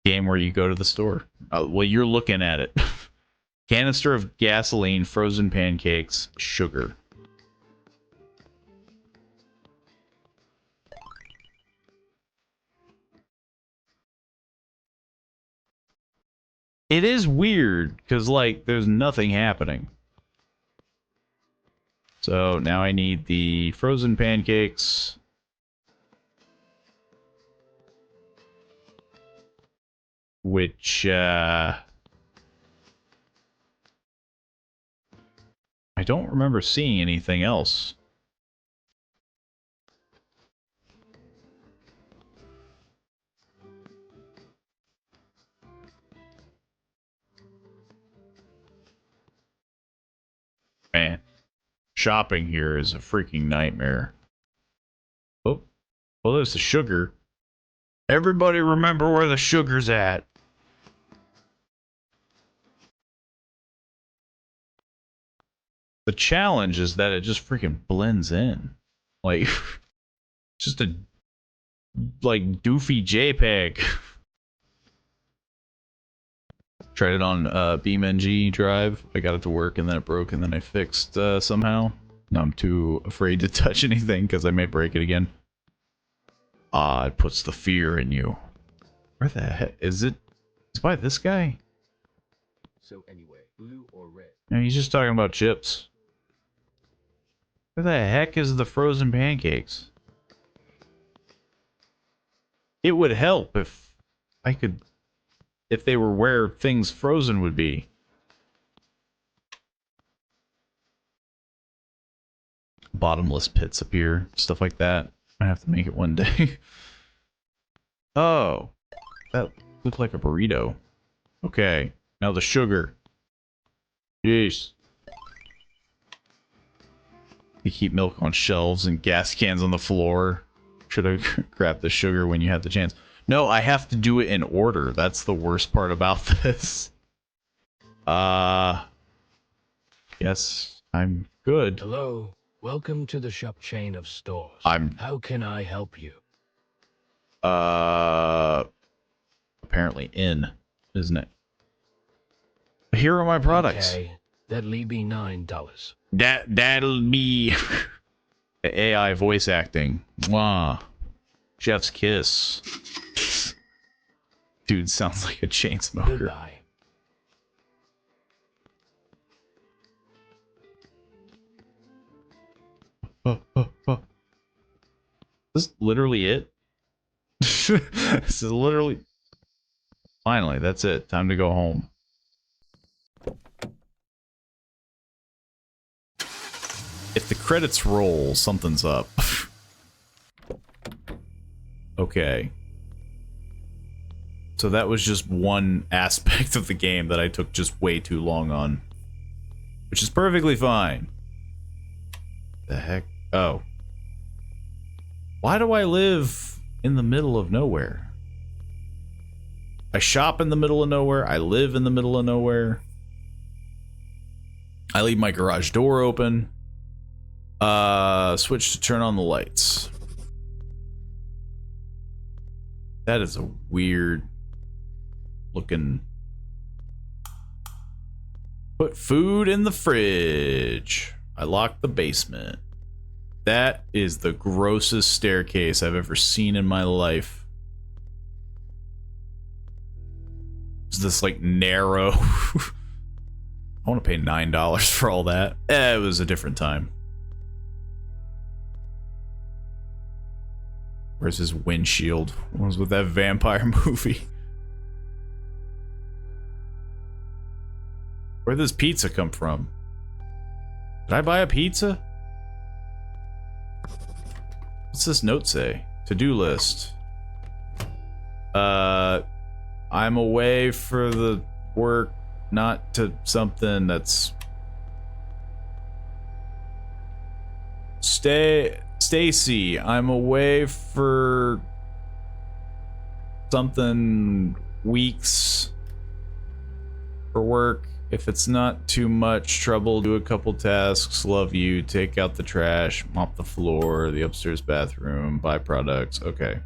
Game where you go to the store. Well, you're looking at it. Canister of gasoline, frozen pancakes, sugar. It is weird, because, like, there's nothing happening. So, now I need the frozen pancakes. Which, I don't remember seeing anything else. Man, shopping here is a freaking nightmare. Oh, well, there's the sugar. Everybody remember where the sugar's at. The challenge is that it just freaking blends in. Like, just a, like, doofy JPEG. Tried it on BeamNG drive. I got it to work and then it broke and then I fixed somehow. Now I'm too afraid to touch anything because I may break it again. Ah, it puts the fear in you. Where the heck is it? Is it by this guy? So anyway, blue or red? No, he's just talking about chips. Where the heck is the frozen pancakes? It would help if I could... If they were where things frozen would be. Bottomless pits appear. Stuff like that. I have to make it one day. Oh. That looked like a burrito. Okay. Now the sugar. Jeez. You keep milk on shelves and gas cans on the floor. Should have grabbed the sugar when you had the chance. No, I have to do it in order. That's the worst part about this. Yes, I'm good. Hello. Welcome to the shop chain of stores. How can I help you? Apparently in, isn't it? Here are my products. Okay, that'll be $9. That'll be the AI voice acting. Mwah. Chef's kiss. Dude sounds like a chain smoker. Goodbye. Is this literally it? This is literally... Finally, that's it. Time to go home. If the credits roll, something's up. Okay. So that was just one aspect of the game that I took just way too long on. Which is perfectly fine. The heck? Oh. Why do I live in the middle of nowhere? I shop in the middle of nowhere. I live in the middle of nowhere. I leave my garage door open. Switch to turn on the lights. That is a weird looking Put food in the fridge. I locked the basement. That is the grossest staircase I've ever seen in my life. It's this like narrow. I want to pay $9 for all that. It was a different time. Where's his windshield? What was with that vampire movie? Where'd this pizza come from? Did I buy a pizza? What's this note say? To-do list. I'm away for the work, not to something that's... Stacy, I'm away for something weeks for work. If it's not too much trouble, do a couple tasks. Love you. Take out the trash, mop the floor, the upstairs bathroom, buy products. Okay.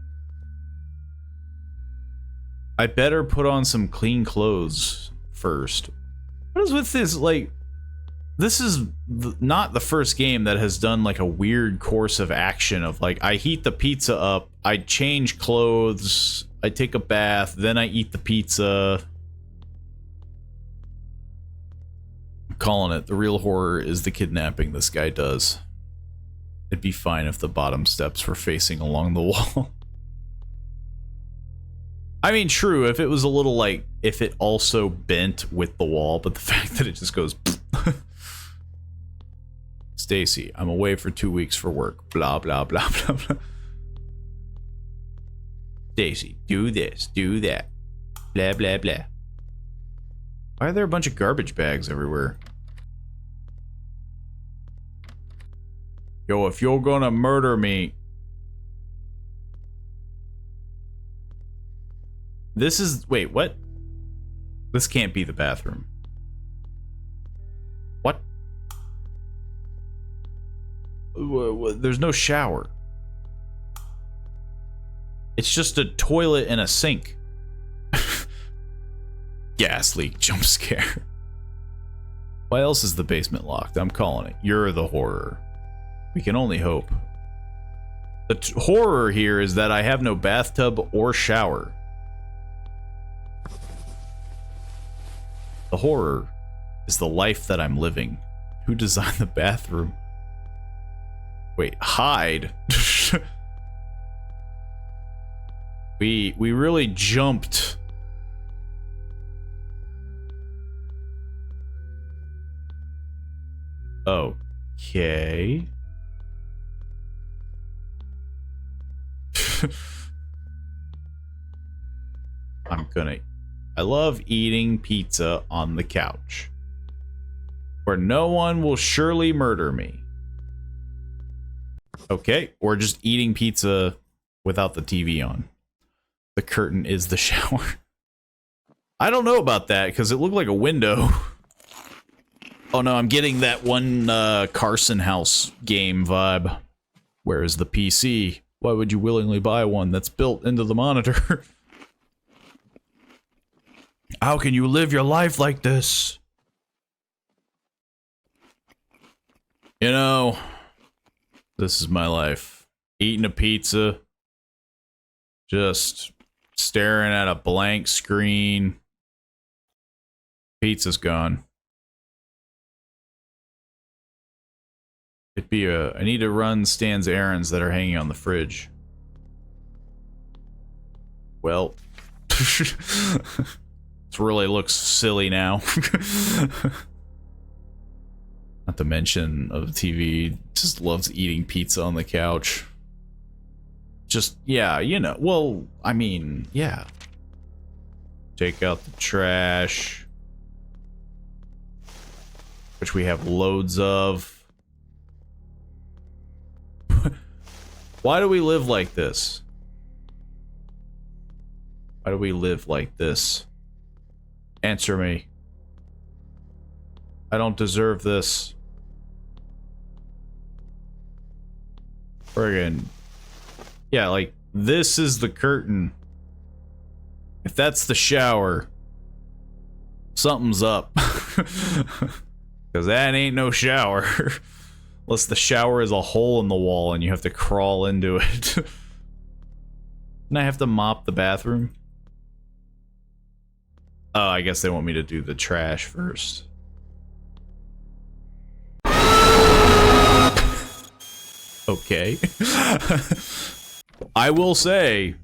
I better put on some clean clothes first. What is with this, like... This is not the first game that has done like a weird course of action of like, I heat the pizza up, I change clothes, I take a bath, then I eat the pizza. I'm calling it. The real horror is the kidnapping this guy does. It'd be fine if the bottom steps were facing along the wall. I mean, true, if it was a little like, if it also bent with the wall, but the fact that it just goes... Stacy, I'm away for 2 weeks for work. Blah, blah, blah, blah, blah. Stacy, do this, do that. Blah, blah, blah. Why are there a bunch of garbage bags everywhere? Yo, if you're gonna murder me... This is... Wait, what? This can't be the bathroom. What? There's no shower. It's just a toilet and a sink. Gas leak, jump scare. Why else is the basement locked? I'm calling it. You're the horror. We can only hope. The horror here is that I have no bathtub or shower. The horror is the life that I'm living. Who designed the bathroom? Wait, hide? We really jumped. Okay. I love eating pizza on the couch, where no one will surely murder me. Okay, or just eating pizza without the TV on. The curtain is the shower. I don't know about that, because it looked like a window. Oh no, I'm getting that one Carson House game vibe. Where is the PC? Why would you willingly buy one that's built into the monitor? How can you live your life like this? You know, this is my life. Eating a pizza. Just staring at a blank screen. Pizza's gone. It'd be I need to run Stan's errands that are hanging on the fridge. Well. It really looks silly now. Not to mention, the TV just loves eating pizza on the couch. Just, yeah, you know, well, I mean, yeah. Take out the trash. Which we have loads of. Why do we live like this? Why do we live like this? Answer me. I don't deserve this. Friggin'. Yeah, like, this is the curtain. If that's the shower, something's up. Because that ain't no shower. Unless the shower is a hole in the wall and you have to crawl into it. And I have to mop the bathroom. Oh, I guess they want me to do the trash first. Okay. I will say,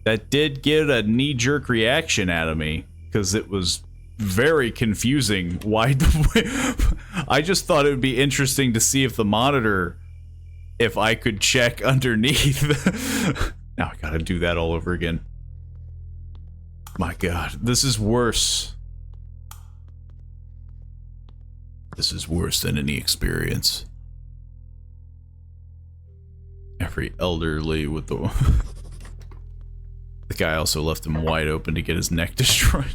that did get a knee-jerk reaction out of me, because it was very confusing. Why? I just thought it would be interesting to see if the monitor, if I could check underneath. Now I gotta do that all over again. My god, this is worse. This is worse than any experience. Every elderly with the... The guy also left him wide open to get his neck destroyed.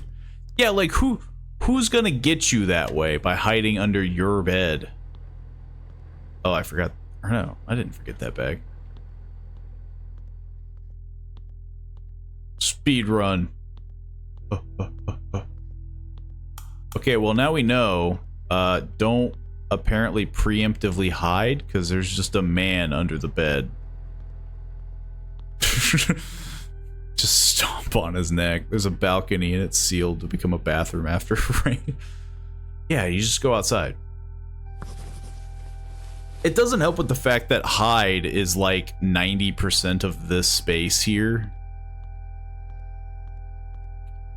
Yeah, like, who's gonna get you that way by hiding under your bed? Oh, I forgot. Or no, I didn't forget that bag. Speed run. Okay, well now we know. Don't apparently preemptively hide, because there's just a man under the bed. Just stomp on his neck. There's a balcony and it's sealed to become a bathroom after rain. Yeah, you just go outside. It doesn't help with the fact that hide is like 90% of this space here.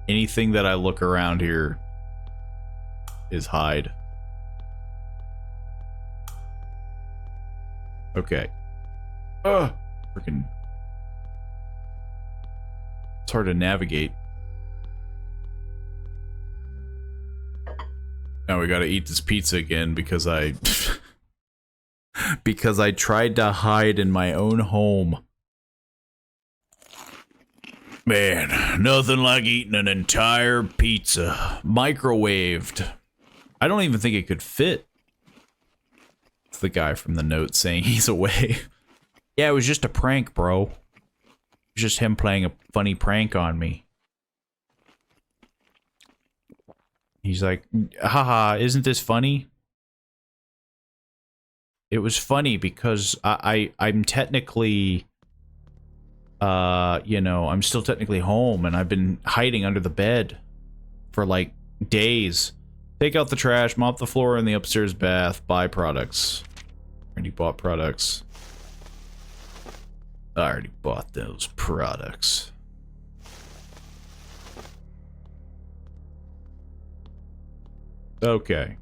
Anything that I look around here is hide. Okay. Freaking. It's hard to navigate. Now we gotta eat this pizza again because I... because I tried to hide in my own home. Man, nothing like eating an entire pizza. Microwaved. I don't even think it could fit. It's the guy from the note saying he's away. Yeah, it was just a prank, bro. It was just him playing a funny prank on me. He's like, haha, isn't this funny? It was funny because I'm technically, you know, I'm still technically home and I've been hiding under the bed for like days. Take out the trash, mop the floor in the upstairs bath, buy products. Already bought products. I already bought those products. Okay.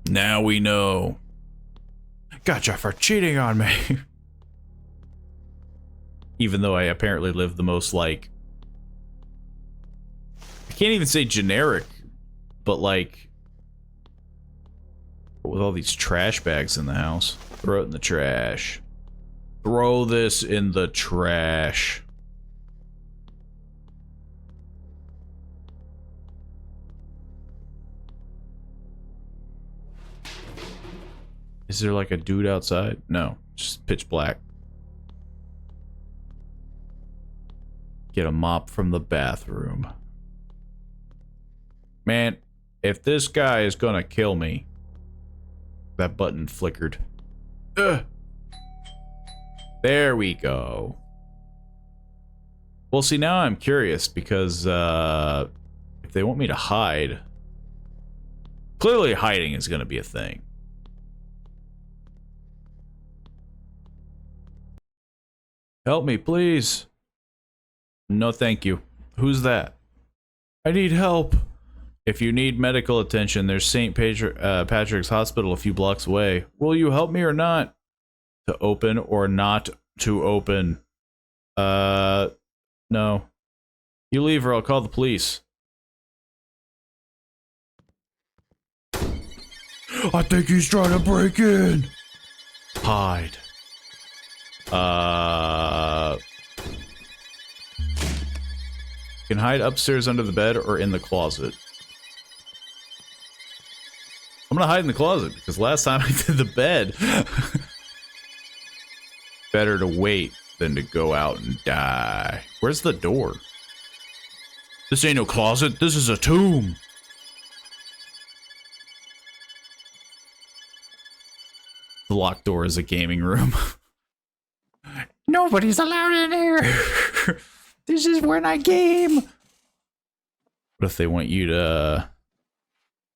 Now we know. Gotcha for cheating on me. Even though I apparently live the most, like... I can't even say generic, but like... with all these trash bags in the house. Throw it in the trash. Throw this in the trash. Is there like a dude outside? No, just pitch black. Get a mop from the bathroom. Man, if this guy is gonna kill me... That button flickered. Ugh. There we go. Well, see, now I'm curious because if they want me to hide... Clearly hiding is gonna be a thing. Help me, please. No, thank you. Who's that? I need help. If you need medical attention, there's St. Patrick's Hospital a few blocks away. Will you help me or not? To open or not to open? No. You leave or I'll call the police. I think he's trying to break in. Hide. You can hide upstairs under the bed or in the closet. I'm gonna hide in the closet because last time I did the bed. Better to wait than to go out and die. Where's the door? This ain't no closet, this is a tomb. The locked door is a gaming room. Nobody's allowed in here. This is when I game. What if they want you to...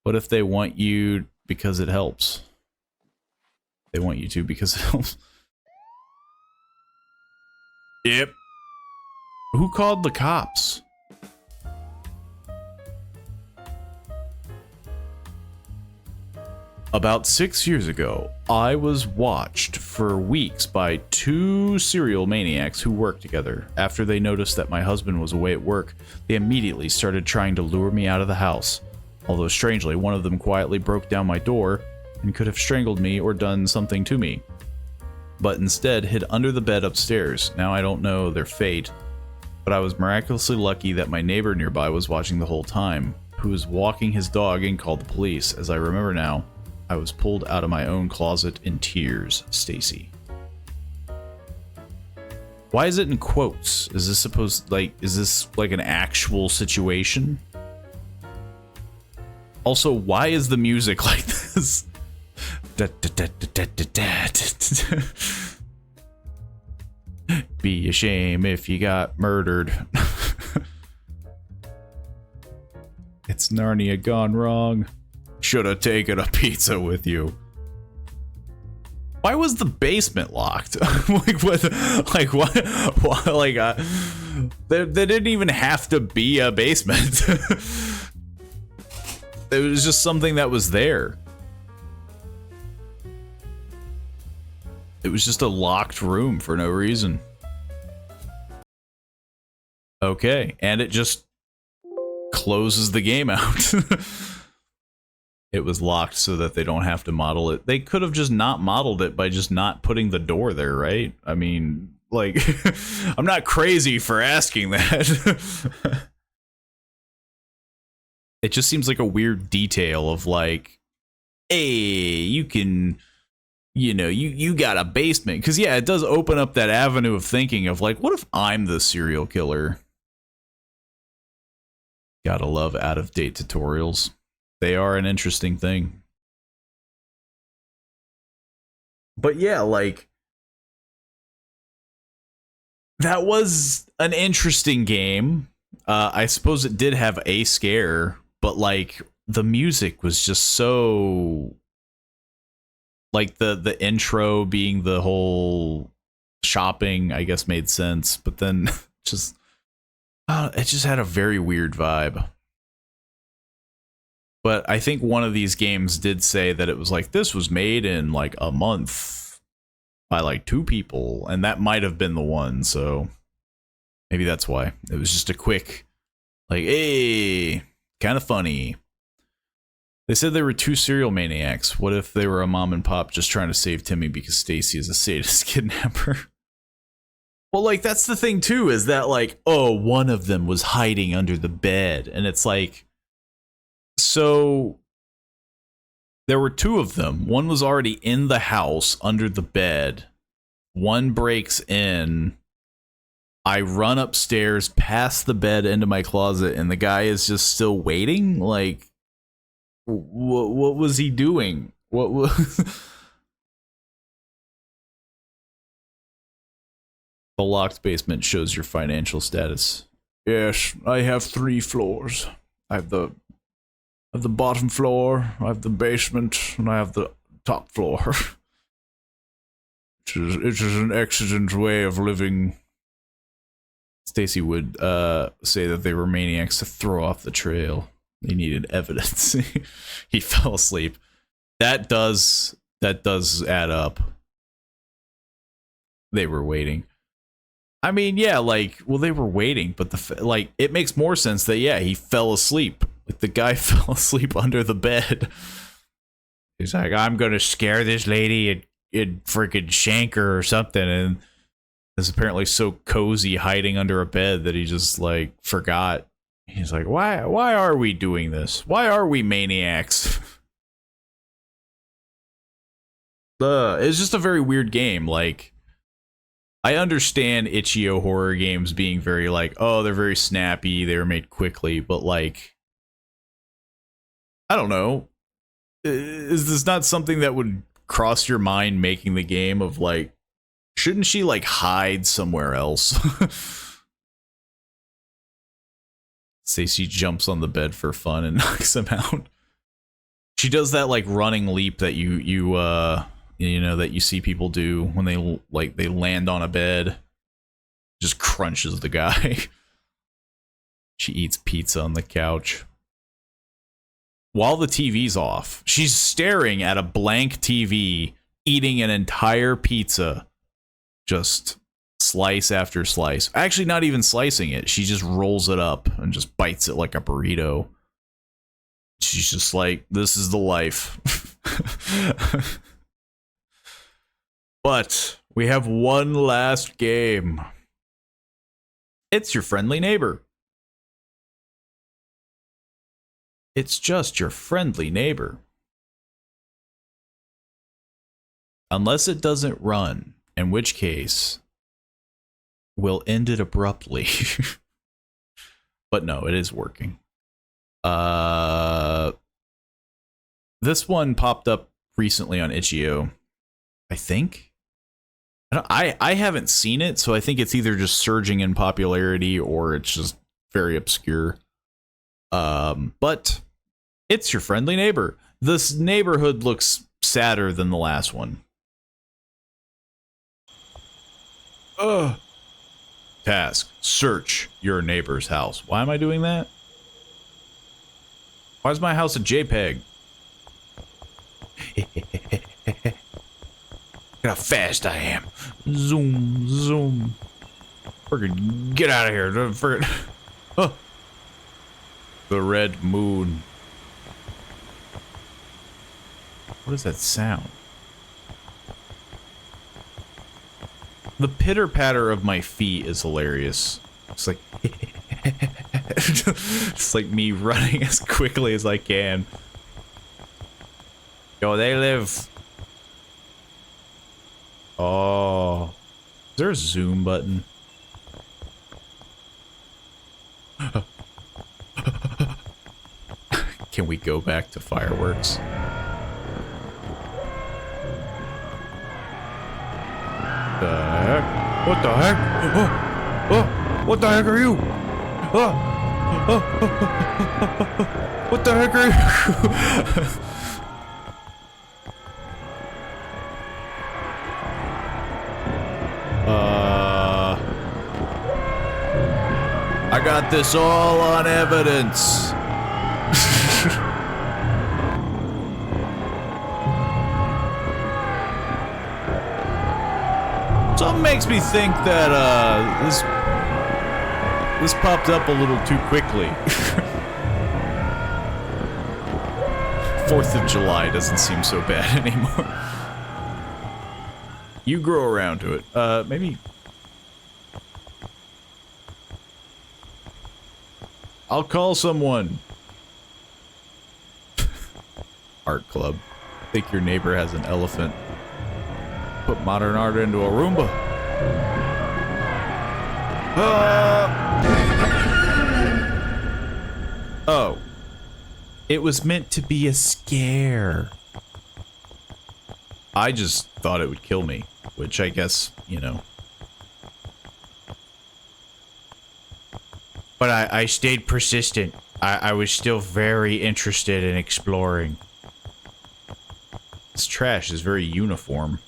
What if they want you because it helps? They want you to because it helps. Yep. Who called the cops? About 6 years ago, I was watched for weeks by two serial maniacs who worked together. After they noticed that my husband was away at work, they immediately started trying to lure me out of the house. Although strangely, one of them quietly broke down my door and could have strangled me or done something to me, but instead hid under the bed upstairs. Now I don't know their fate, but I was miraculously lucky that my neighbor nearby was watching the whole time, who was walking his dog and called the police. As I remember now, I was pulled out of my own closet in tears. Stacy. Why is it in quotes? Is this supposed, like, is this like an actual situation? Also, why is the music like this? Be a shame if you got murdered. It's Narnia gone wrong. Should have taken a pizza with you. Why was the basement locked? Like what? Like what? Like there didn't even have to be a basement. It was just something that was there. It was just a locked room for no reason. Okay, and it just closes the game out. It was locked so that they don't have to model it. They could have just not modeled it by just not putting the door there, right? I mean, like, I'm not crazy for asking that. It just seems like a weird detail of like, hey, you can, you know, you got a basement. Because, yeah, it does open up that avenue of thinking of like, what if I'm the serial killer? Gotta love out-of-date tutorials. They are an interesting thing. But yeah, like, that was an interesting game. I suppose it did have a scare, but like the music was just so, like the intro being the whole shopping, I guess made sense, but then just it just had a very weird vibe. But I think one of these games did say that it was like, this was made in like a month by like 2 people, and that might have been the one, so maybe that's why. It was just a quick, like, hey, kind of funny. They said there were 2 serial maniacs. What if they were a mom and pop just trying to save Timmy because Stacy is a sadist kidnapper? Well, like, that's the thing too, is that like, oh, one of them was hiding under the bed, and it's like, so there were 2 of them. One was already in the house under the bed. One breaks in. I run upstairs past the bed into my closet, and the guy is just still waiting. Like, what was he doing? What was the locked basement shows your financial status. Yes, I have 3 floors. I have the bottom floor, I have the basement, and I have the top floor. It is an excellent way of living. Stacy would say that they were maniacs to throw off the trail. They needed evidence. He fell asleep. That does add up. They were waiting. I mean, yeah, like, well, they were waiting, but like, it makes more sense that, yeah, he fell asleep. Like, the guy fell asleep under the bed. He's like, I'm gonna scare this lady and freaking shank her or something, and is apparently so cozy hiding under a bed that he just, like, forgot. He's like, why are we doing this? Why are we maniacs? It's just a very weird game. Like, I understand itch.io horror games being very like, oh, they're very snappy, they were made quickly, but like, I don't know. Is this not something that would crossed your mind making the game of like, shouldn't she like hide somewhere else? Stacy jumps on the bed for fun and knocks him out. She does that like running leap that you know that you see people do when they land on a bed. Just crunches the guy. She eats pizza on the couch. While the TV's off, she's staring at a blank TV, eating an entire pizza. Just slice after slice. Actually, not even slicing it. She just rolls it up and just bites it like a burrito. She's just like, this is the life. But we have one last game. It's your friendly neighbor. It's just your friendly neighbor. Unless it doesn't run, in which case we'll end it abruptly. But no, it is working. This one popped up recently on Itch.io, I think. I haven't seen it, so I think it's either just surging in popularity or it's just very obscure. But it's your friendly neighbor. This neighborhood looks sadder than the last one. Task: search your neighbor's house. Why am I doing that? Why is my house a JPEG? Look how fast I am. Zoom, zoom. Friggin' get out of here. Friggin'. Oh. The red moon. What is that sound? The pitter patter of my feet is hilarious. It's like it's like me running as quickly as I can. Yo, they live. Oh, is there a zoom button? Can we go back to fireworks? The heck? What the heck? Oh, what the heck are you? What the heck are you? I got this all on evidence. Something makes me think that this popped up a little too quickly. 4th of July doesn't seem so bad anymore. You grow around to it. Maybe I'll call someone. Art club. Think your neighbor has an elephant. Put modern art into a Roomba. Oh. It was meant to be a scare. I just thought it would kill me, which I guess, you know. But I stayed persistent. I was still very interested in exploring. This trash is very uniform.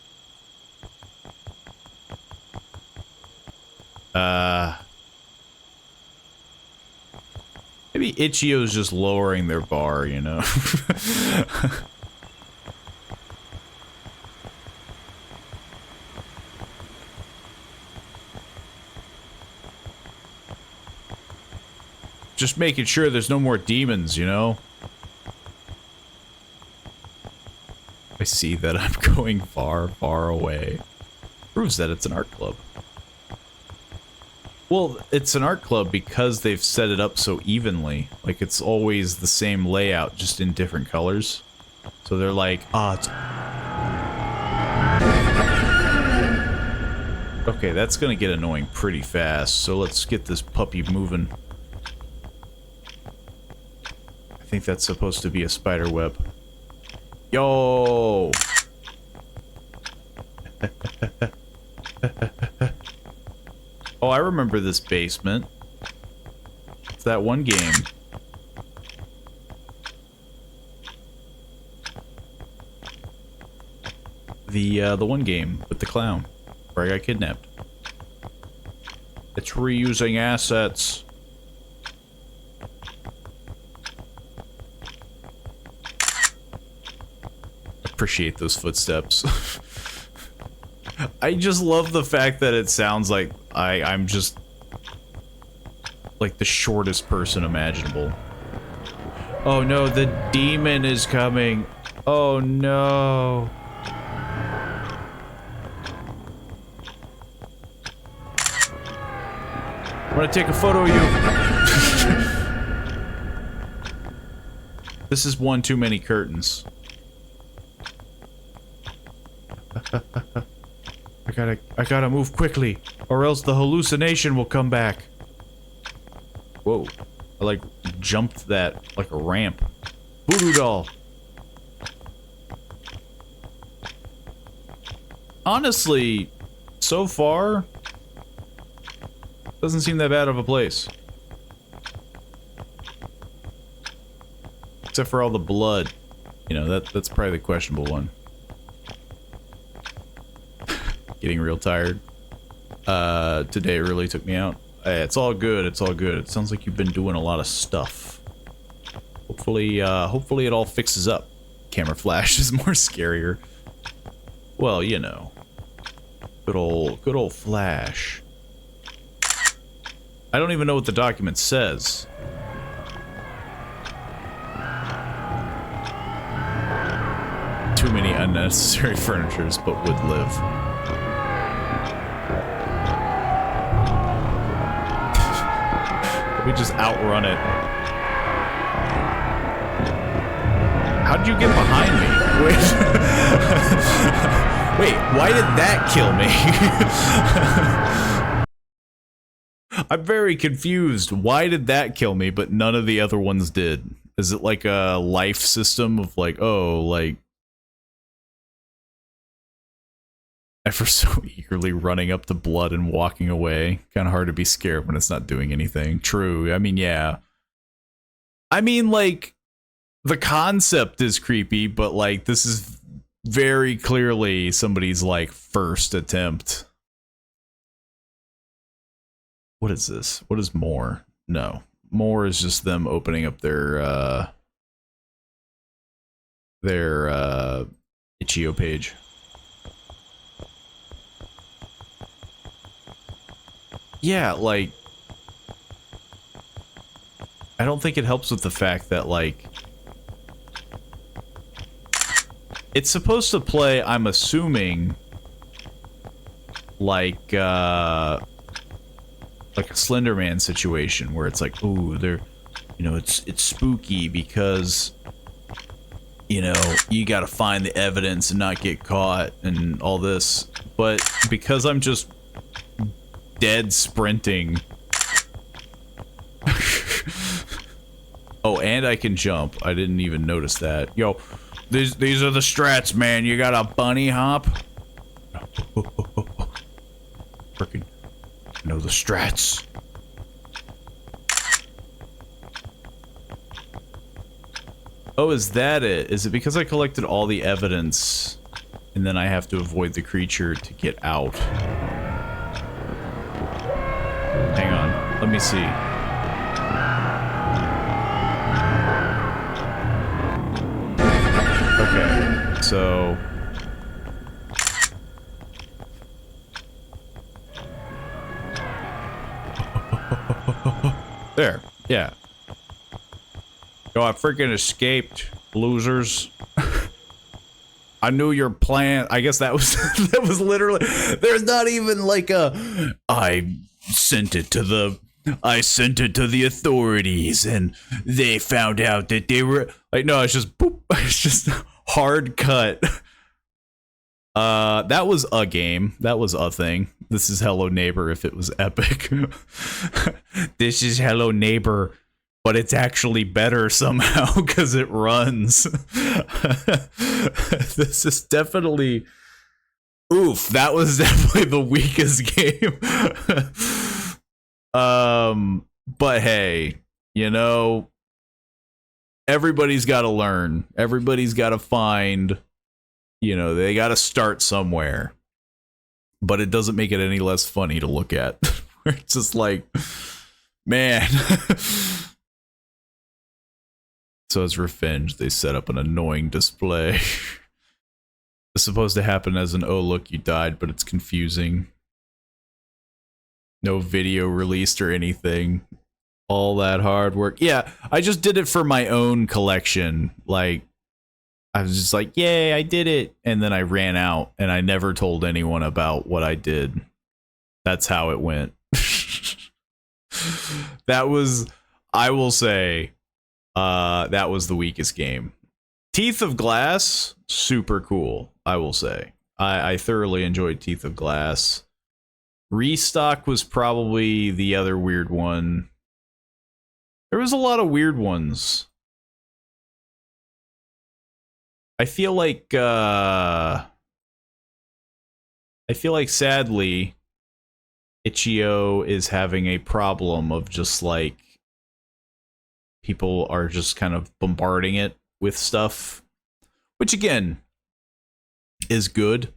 Maybe Itch.io's just lowering their bar, you know? Just making sure there's no more demons, you know? I see that I'm going far, far away. Proves that it's an art club. Well, it's an art club because they've set it up so evenly. Like, it's always the same layout, just in different colors. So they're like, ah, okay, that's gonna get annoying pretty fast, so let's get this puppy moving. I think that's supposed to be a spider web. Yo! I remember this basement. It's that one game. The one game with the clown where I got kidnapped. It's reusing assets. Appreciate those footsteps. I just love the fact that it sounds like I'm just like the shortest person imaginable. Oh no, the demon is coming. Oh no. I'm gonna take a photo of you. This is one too many curtains. I gotta move quickly, or else the hallucination will come back. Whoa. I like jumped that like a ramp. Voodoo doll. Honestly, so far, doesn't seem that bad of a place. Except for all the blood. You know, that's probably the questionable one. Getting real tired. Today really took me out. It's all good, it's all good. It sounds like you've been doing a lot of stuff. Hopefully it all fixes up. Camera flash is more scarier. Well, you know. Good old flash. I don't even know what the document says. Too many unnecessary furnitures, but would live. We just outrun it. How'd you get behind me? Wait. Wait, why did that kill me? I'm very confused. Why did that kill me, but none of the other ones did? Is it like a life system of like, oh, like... Ever so eagerly running up to blood and walking away. Kind of hard to be scared when it's not doing anything. True. I mean, yeah. I mean, like, the concept is creepy, but, like, this is very clearly somebody's, like, first attempt. What is this? What is more? No. More is just them opening up their itch.io page. Yeah, like, I don't think it helps with the fact that, like, it's supposed to play, I'm assuming, like a Slender Man situation where it's like, ooh, they're, you know, it's spooky because, you know, you gotta find the evidence and not get caught and all this. But because I'm just dead sprinting. Oh, and I can jump. I didn't even notice that. Yo, these are the strats, man. You got a bunny hop? Freaking know the strats. Oh, is that it? Is it because I collected all the evidence and then I have to avoid the creature to get out? Hang on, let me see. Okay, so... There, yeah. Yo, I freaking escaped, losers. I knew your plan. I guess that was that was literally. There's not even like a. I sent it to the authorities, and they found out that they were like. No, it's just boop. It's just hard cut. That was a game. That was a thing. This is Hello Neighbor. If it was epic. This is Hello Neighbor. But it's actually better somehow because it runs. This is definitely... Oof, that was definitely the weakest game. But hey, you know, everybody's got to learn. Everybody's got to find, you know, they got to start somewhere. But it doesn't make it any less funny to look at. It's just like, man. So as revenge, they set up an annoying display. It's supposed to happen as an, oh look, you died, but it's confusing. No video released or anything. All that hard work. Yeah, I just did it for my own collection. Like, I was just like, yay, I did it. And then I ran out and I never told anyone about what I did. That's how it went. That was, I will say, that was the weakest game. Teeth of Glass, super cool, I will say. I thoroughly enjoyed Teeth of Glass. Restock was probably the other weird one. There was a lot of weird ones. I feel like sadly, Itch.io is having a problem of just like people are just kind of bombarding it with stuff, which again is good.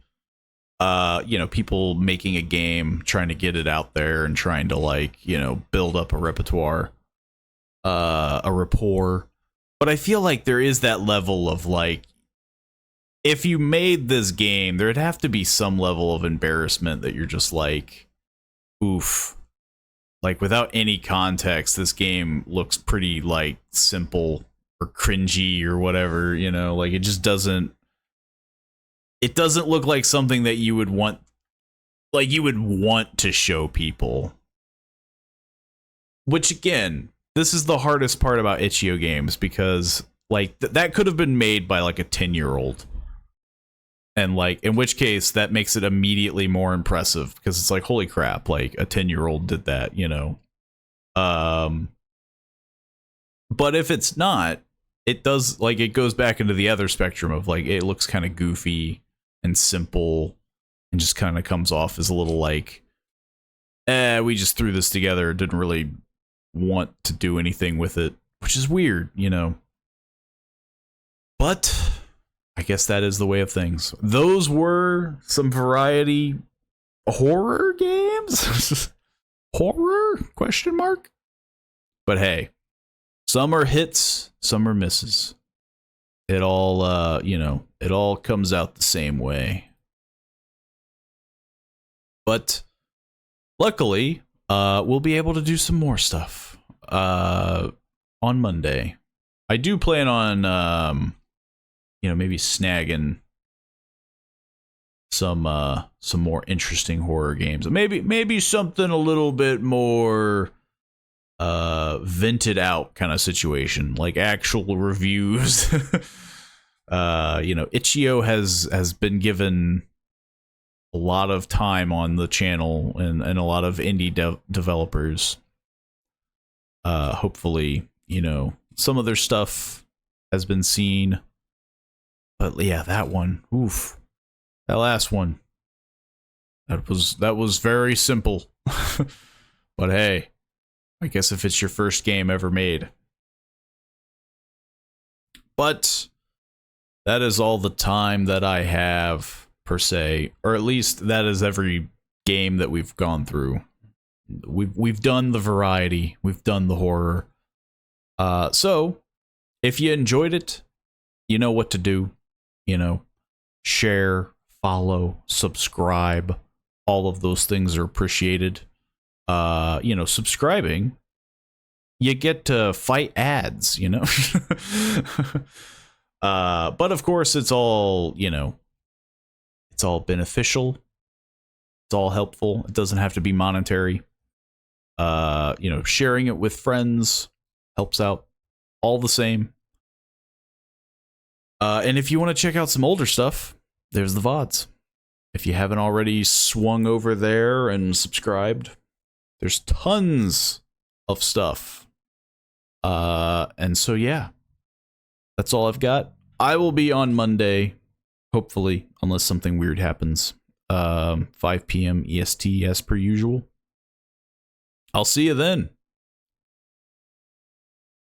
You know, people making a game, trying to get it out there and trying to like, you know, build up a repertoire, a rapport. But I feel like there is that level of like, if you made this game, there'd have to be some level of embarrassment that you're just like, oof. Like, without any context, this game looks pretty, like, simple or cringy or whatever, you know? Like, it just doesn't... It doesn't look like something that you would want... Like, you would want to show people. Which, again, this is the hardest part about Itch.io games, because, like, that could have been made by, like, a 10-year-old. And, like, in which case, that makes it immediately more impressive, because it's like, holy crap, like, a 10-year-old did that, you know? But if it's not, it does, like, it goes back into the other spectrum of, like, it looks kind of goofy and simple, and just kind of comes off as a little, like, we just threw this together, didn't really want to do anything with it, which is weird, you know? But... I guess that is the way of things. Those were some variety horror games? Horror? Question mark? But hey, some are hits, some are misses. It all, you know, it all comes out the same way. But luckily, we'll be able to do some more stuff on Monday. I do plan on, you know, maybe snagging some more interesting horror games. Maybe something a little bit more vented out kind of situation, like actual reviews. You know, Itch.io has been given a lot of time on the channel and a lot of indie developers. Hopefully, you know, some of their stuff has been seen. But yeah, that one, oof, that last one, that was very simple. But hey, I guess if it's your first game ever made. But that is all the time that I have, per se, or at least that is every game that we've gone through. We've done the variety, we've done the horror. So if you enjoyed it, you know what to do. You know, share, follow, subscribe. All of those things are appreciated. You know, subscribing, you get to fight ads, you know. But of course, it's all, you know, it's all beneficial. It's all helpful. It doesn't have to be monetary. You know, sharing it with friends helps out all the same. And if you want to check out some older stuff, there's the VODs. If you haven't already swung over there and subscribed, there's tons of stuff. And so, yeah, that's all I've got. I will be on Monday, hopefully, unless something weird happens. 5 p.m. EST as per usual. I'll see you then.